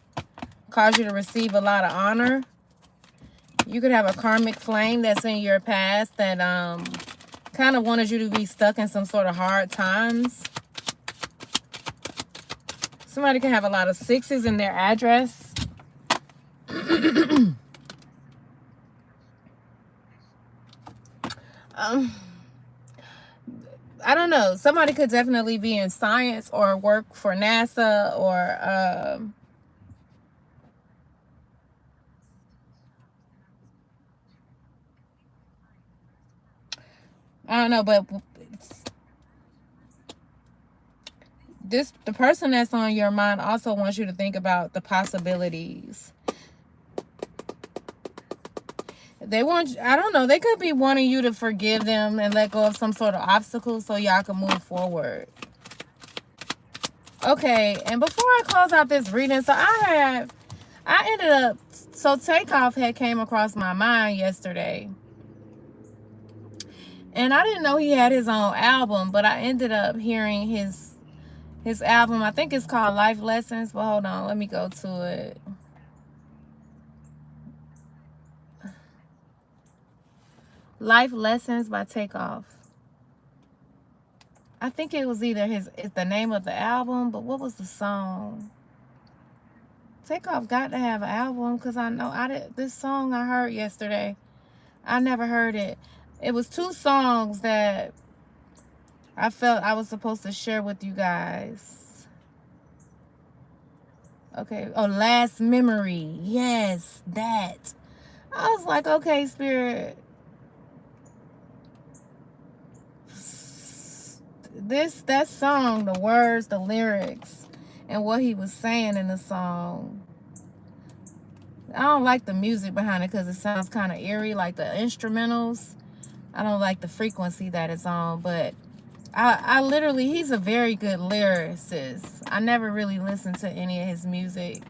cause you to receive a lot of honor. You could have a karmic flame that's in your past that kind of wanted you to be stuck in some sort of hard times. Somebody can have a lot of sixes in their address. I don't know. Somebody could definitely be in science or work for NASA or I don't know, but the person that's on your mind also wants you to think about the possibilities. They want, I don't know, they could be wanting you to forgive them and let go of some sort of obstacle so y'all can move forward. Okay, and before I close out this reading, so I ended up, so Takeoff had came across my mind yesterday. And I didn't know he had his own album, but I ended up hearing his album. I think it's called Life Lessons, but hold on, let me go to it. Life Lessons by Takeoff. I think it was either it's the name of the album, but what was the song? Takeoff got to have an album, because I know this song I heard yesterday. I never heard it. It was 2 songs that I felt I was supposed to share with you guys. Okay. Oh, Last Memory. Yes, that. I was like, okay, Spirit. That song, the words, the lyrics, and what he was saying in the song. I don't like the music behind it because it sounds kind of eerie, like the instrumentals. I don't like the frequency that it's on, but I literally, he's a very good lyricist. I never really listened to any of his music,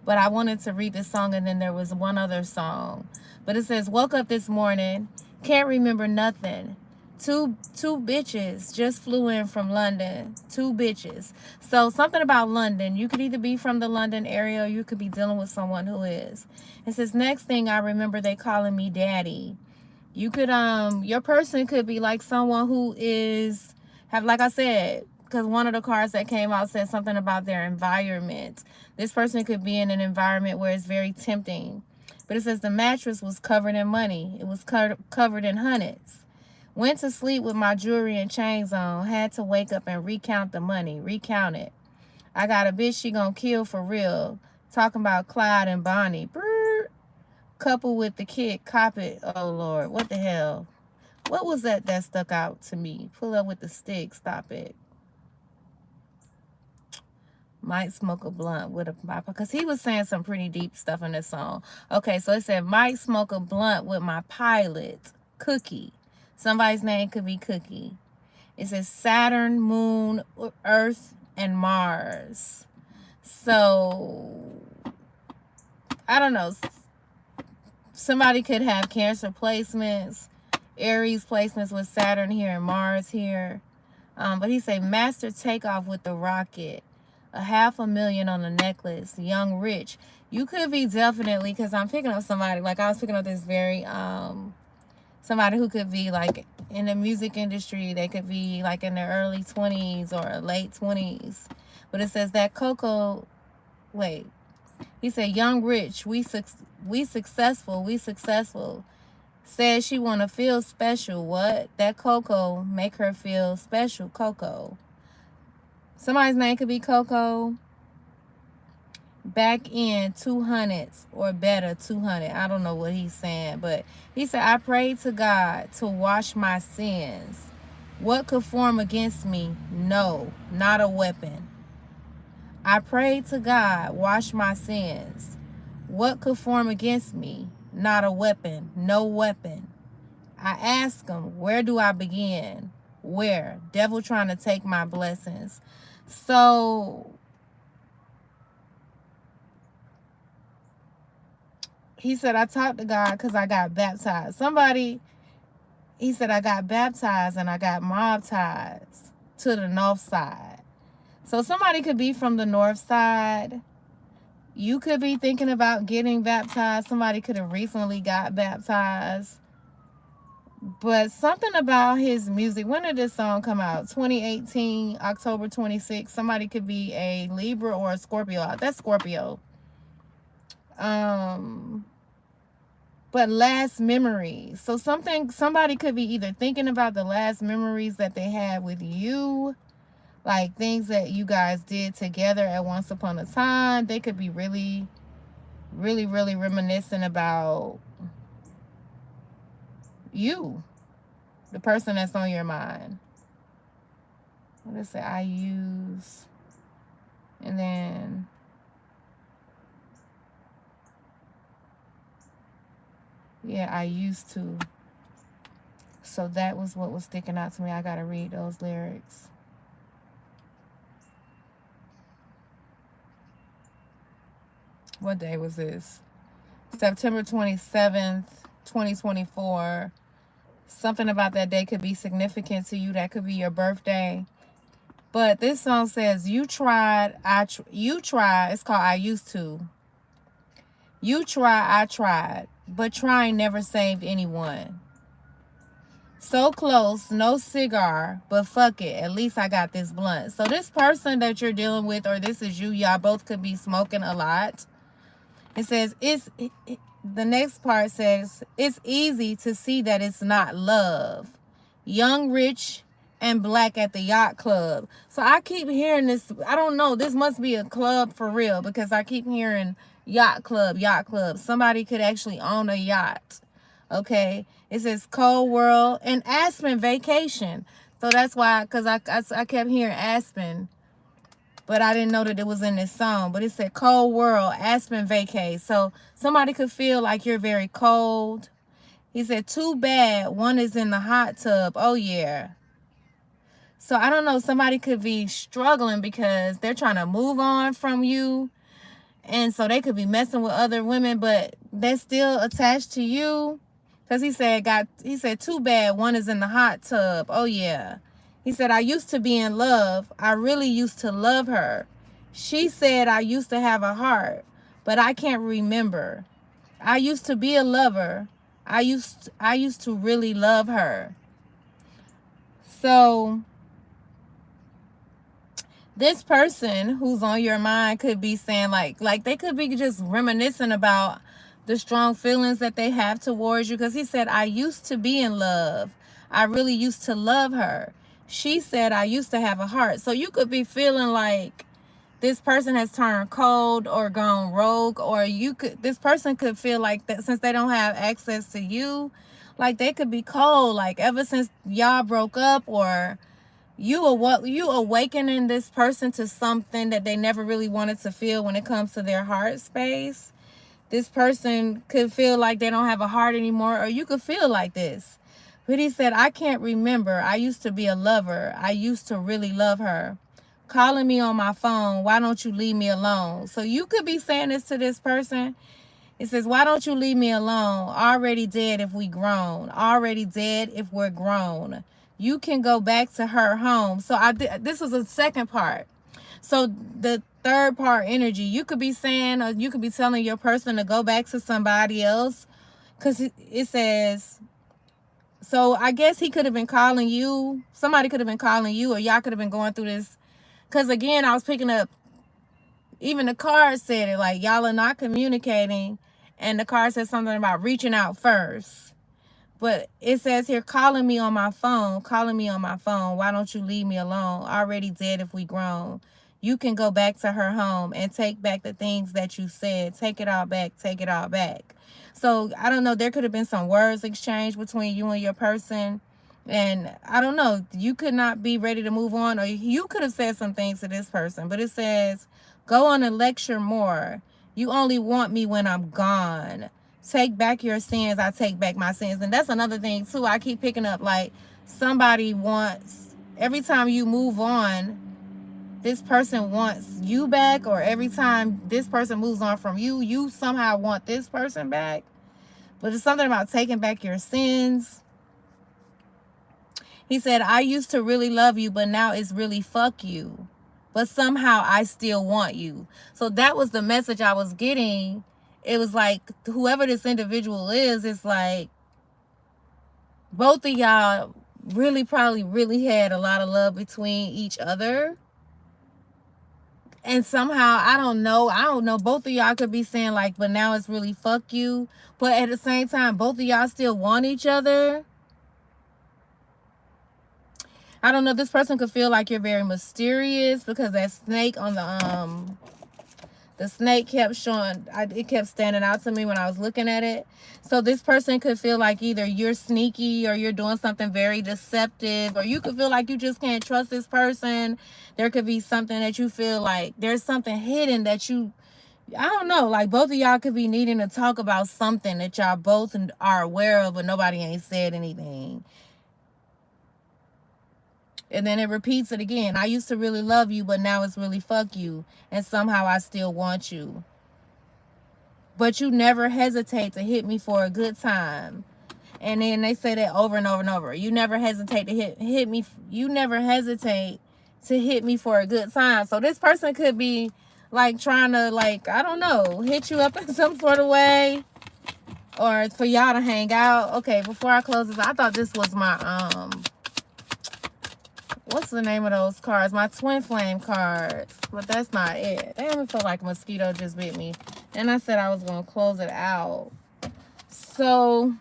but I wanted to read this song, and then there was one other song. But it says, woke up this morning, can't remember nothing. Two bitches just flew in from London. 2 bitches. So something about London. You could either be from the London area, or you could be dealing with someone who is. It says, next thing I remember, they calling me daddy. You could, your person could be like someone who is, like I said, because one of the cards that came out said something about their environment. This person could be in an environment where it's very tempting. But it says the mattress was covered in money. It was covered in hundreds. Went to sleep with my jewelry and chains on. Had to wake up and recount the money. Recount it. I got a bitch she gonna kill for real. Talking about Clyde and Bonnie. Brrr. Couple with the kid. Cop it. Oh, Lord. What the hell? What was that stuck out to me? Pull up with the stick. Stop it. Might smoke a blunt with a papa. Because he was saying some pretty deep stuff in this song. Okay, so it said, might smoke a blunt with my pilot. Cookie. Somebody's name could be Cookie. It says Saturn, Moon, Earth, and Mars. So, I don't know. Somebody could have Cancer placements, Aries placements with Saturn here and Mars here. But he said, master takeoff with the rocket. $500,000 on the necklace. Young rich. You could be definitely, because I'm picking up somebody, like I was picking up this very, somebody who could be like in the music industry. They could be like in their early 20s or late 20s. But it says that Coco, wait. He said, young rich, we successful. Says she want to feel special. What? That Coco make her feel special. Coco. Somebody's name could be Coco. Back in 200s or better, 200. I don't know what he's saying, but he said, I prayed to God to wash my sins. What could form against me? No, not a weapon. I prayed to God, wash my sins. What could form against me? Not a weapon, no weapon. I asked him, where do I begin? Where? Devil trying to take my blessings. So he said, I talked to God because I got baptized. He said, I got baptized and I got mob ties to the north side. So somebody could be from the north side. You could be thinking about getting baptized. Somebody could have recently got baptized. But something about his music. When did this song come out? 2018, October 26th. Somebody could be a Libra or a Scorpio. That's Scorpio. But last memories. So somebody could be either thinking about the last memories that they had with you, like things that you guys did together at once upon a time. They could be really, really, really reminiscing about you, the person that's on your mind. What does it say? I use And then yeah, I used to. So that was what was sticking out to me. I gotta read those lyrics. What day was this? September 27th, 2024. Something about that day could be significant to you. That could be your birthday. But this song says, you tried, you tried. It's called I Used To. You try, I tried, but trying never saved anyone. So close, no cigar, but fuck it. At least I got this blunt. So this person that you're dealing with, or this is you, y'all both could be smoking a lot. It says, the next part says, it's easy to see that it's not love. Young, rich, and black at the yacht club. So I keep hearing this. I don't know. This must be a club for real, because I keep hearing yacht club, yacht club. Somebody could actually own a yacht. Okay. It says Cold World and Aspen Vacation. So that's why, because I kept hearing Aspen, but I didn't know that it was in this song. But it said Cold World, Aspen Vacay. So somebody could feel like you're very cold. He said, too bad one is in the hot tub. Oh, yeah. So I don't know. Somebody could be struggling because they're trying to move on from you. And so they could be messing with other women, but they're still attached to you. Because he said, too bad one is in the hot tub. Oh, yeah. He said, I used to be in love. I really used to love her. She said I used to have a heart, but I can't remember. I used to be a lover. I used to really love her. So this person who's on your mind could be saying like they could be just reminiscing about the strong feelings that they have towards you. Because he said, I used to be in love. I really used to love her. She said I used to have a heart. So you could be feeling like this person has turned cold or gone rogue, or this person could feel like that since they don't have access to you, like they could be cold, like ever since y'all broke up, or you awakening this person to something that they never really wanted to feel when it comes to their heart space. This person could feel like they don't have a heart anymore, or you could feel like this. But he said, I can't remember. I used to be a lover. I used to really love her. Calling me on my phone. Why don't you leave me alone? So you could be saying this to this person. It says, why don't you leave me alone? Already dead if we grown. Already dead if we're grown. You can go back to her home. So this was the second part. So the third part energy, you could be saying, or you could be telling your person to go back to somebody else. Because it says, so I guess he could have been calling you. Somebody could have been calling you, or y'all could have been going through this. Because again, I was picking up, even the card said it, like y'all are not communicating. And the card said something about reaching out first. But it says here, calling me on my phone. Why don't you leave me alone? Already dead if we grown. You can go back to her home and take back the things that you said. Take it all back. Take it all back. So, I don't know. There could have been some words exchanged between you and your person. And I don't know. You could not be ready to move on. Or you could have said some things to this person. But it says, go on and lecture more. You only want me when I'm gone. Take back your sins. I take back my sins. And that's another thing, too. I keep picking up, like, somebody wants, every time you move on, this person wants you back, or every time this person moves on from you, you somehow want this person back. But it's something about taking back your sins. He said, I used to really love you, but now it's really fuck you. But somehow I still want you. So that was the message I was getting. It was like, whoever this individual is, it's like, both of y'all probably had a lot of love between each other. And somehow, I don't know, both of y'all could be saying like, but now it's really fuck you. But at the same time, both of y'all still want each other. I don't know, this person could feel like you're very mysterious, because that snake on The snake kept showing, it kept standing out to me when I was looking at it. So this person could feel like either you're sneaky or you're doing something very deceptive, or you could feel like you just can't trust this person. There could be something that you feel like there's something hidden that you, I don't know, like both of y'all could be needing to talk about something that y'all both are aware of, but nobody ain't said anything. And then it repeats it again. I used to really love you, but now it's really fuck you. And somehow I still want you. But you never hesitate to hit me for a good time. And then they say that over and over and over. You never hesitate to hit me. You never hesitate to hit me for a good time. So this person could be like trying to, like, I don't know, hit you up in some sort of way. Or for y'all to hang out. Okay, before I close this, I thought this was my, what's the name of those cards? My twin flame cards. But that's not it. Damn, it felt like a mosquito just bit me. And I said I was going to close it out. So,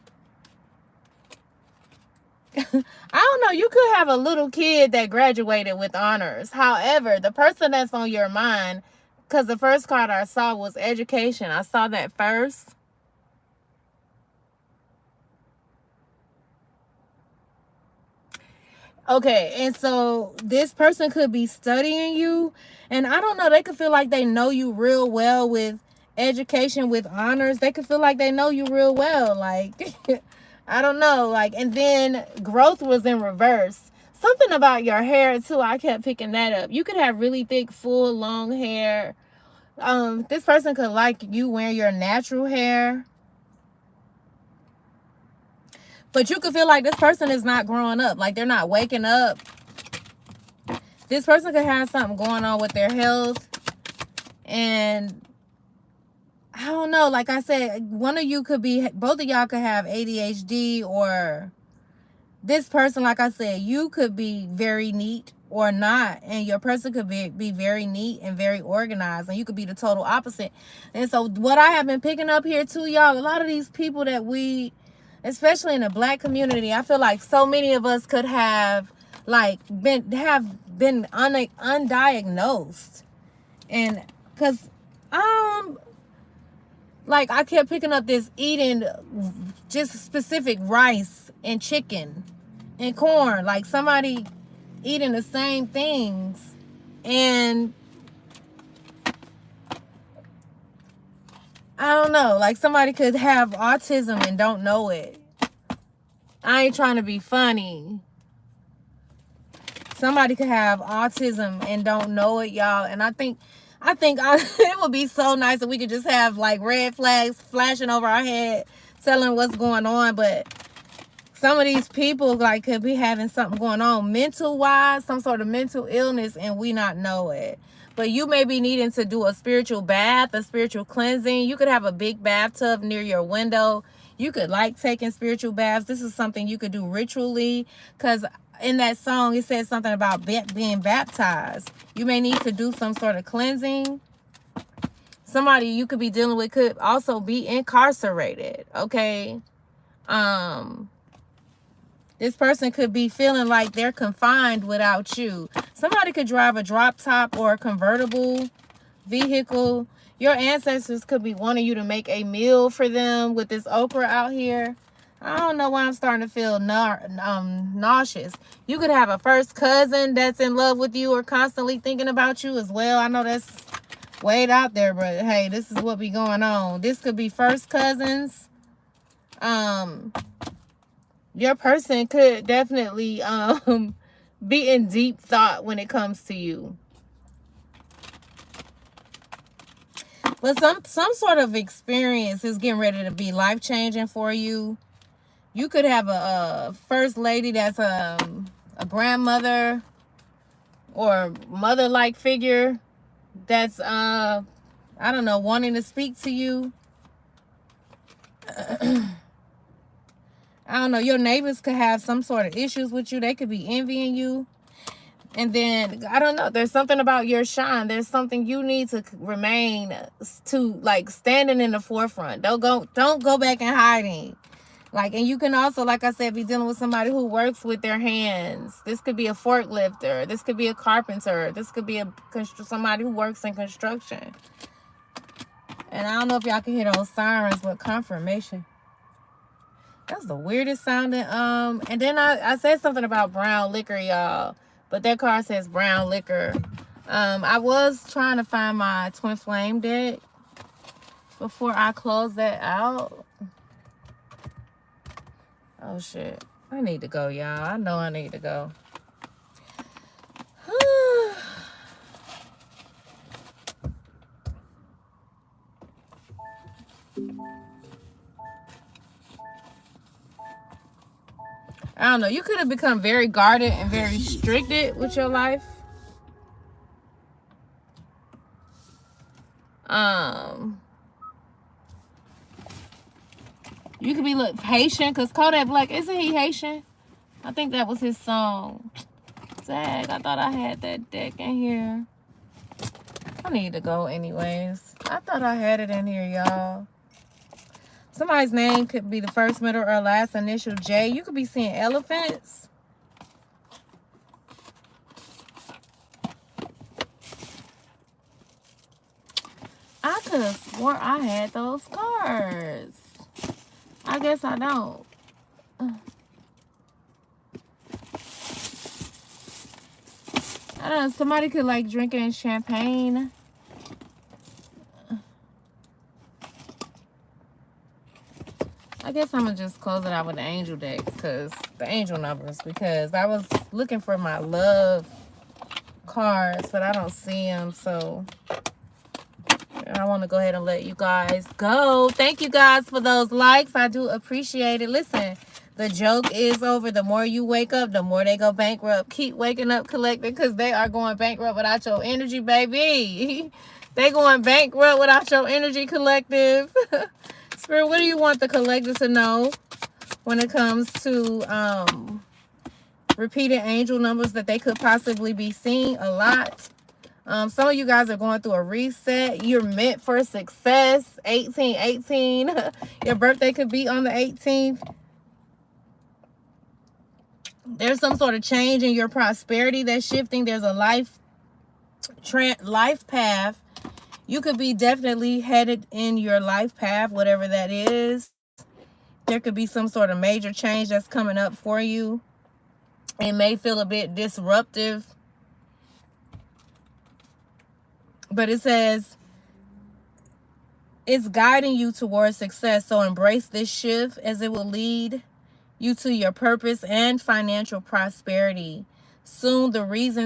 I don't know. You could have a little kid that graduated with honors. However, the person that's on your mind, because the first card I saw was education. I saw that first. Okay, and so this person could be studying you, and I don't know, they could feel like they know you real well with education, with honors. They could feel like they know you real well, like, I don't know, like, and then growth was in reverse. Something about your hair, too, I kept picking that up. You could have really thick, full, long hair. This person could like you wearing your natural hair. But you could feel like this person is not growing up. Like they're not waking up. This person could have something going on with their health. And I don't know. Like I said, one of you could be, both of y'all could have ADHD, or this person, like I said, you could be very neat or not. And your person could be very neat and very organized. And you could be the total opposite. And so what I have been picking up here too, y'all, a lot of these people that we, especially in the Black community, I feel like so many of us could have like been undiagnosed. And because like I kept picking up this eating just specific rice and chicken and corn, like somebody eating the same things. And I don't know, like somebody could have autism and don't know it. I ain't trying to be funny. Somebody could have autism and don't know it, y'all. And I think it would be so nice if we could just have like red flags flashing over our head telling what's going on. But some of these people like could be having something going on mental wise, some sort of mental illness, and we not know it. But you may be needing to do a spiritual bath, a spiritual cleansing. You could have a big bathtub near your window. You could like taking spiritual baths. This is something you could do ritually, because in that song, it says something about being baptized. You may need to do some sort of cleansing. Somebody you could be dealing with could also be incarcerated, okay? This person could be feeling like they're confined without you. Somebody could drive a drop top or a convertible vehicle. Your ancestors could be wanting you to make a meal for them with this okra out here. I don't know why I'm starting to feel nauseous. You could have a first cousin that's in love with you or constantly thinking about you as well. I know that's way out there, but hey, this is what be going on. This could be first cousins. Your person could definitely be in deep thought when it comes to you. But some sort of experience is getting ready to be life-changing for you. You could have a first lady that's a grandmother or mother-like figure that's, I don't know, wanting to speak to you. I don't know, your neighbors could have some sort of issues with you. They could be envying you. And then, I don't know, there's something about your shine. There's something you need to remain to, like, standing in the forefront. Don't go back in hiding. Like, and you can also, like I said, be dealing with somebody who works with their hands. This could be a forklifter. This could be a carpenter. This could be somebody who works in construction. And I don't know if y'all can hear those sirens, but confirmation. That's the weirdest sounding. And then I said something about brown liquor, y'all. But that card says brown liquor. I was trying to find my twin flame deck before I close that out. Oh, shit. I need to go, y'all. I know I need to go. I don't know. You could have become very guarded and very restricted with your life. You could be Haitian, because Kodak Black, isn't he Haitian? I think that was his song. Dang, I thought I had that deck in here. I need to go anyways. I thought I had it in here, y'all. Somebody's name could be the first, middle, or last initial J. You could be seeing elephants. I could have sworn I had those cards. I guess I don't. I don't know. Somebody could like drinking champagne. I guess I'm going to just close it out with the angel decks, because the angel numbers, because I was looking for my love cards, but I don't see them, so I want to go ahead and let you guys go. Thank you guys for those likes. I do appreciate it. Listen, the joke is over. The more you wake up, the more they go bankrupt. Keep waking up, collecting, because they are going bankrupt without your energy, baby. They going bankrupt without your energy, collective. Spirit, what do you want the collective to know when it comes to repeated angel numbers that they could possibly be seeing a lot? Some of you guys are going through a reset. You're meant for success. 1818. Your birthday could be on the 18th. There's some sort of change in your prosperity that's shifting. There's a life path. You could be definitely headed in your life path, whatever that is. There could be some sort of major change that's coming up for you. It may feel a bit disruptive. But it says it's guiding you towards success. So embrace this shift, as it will lead you to your purpose and financial prosperity. Soon the reason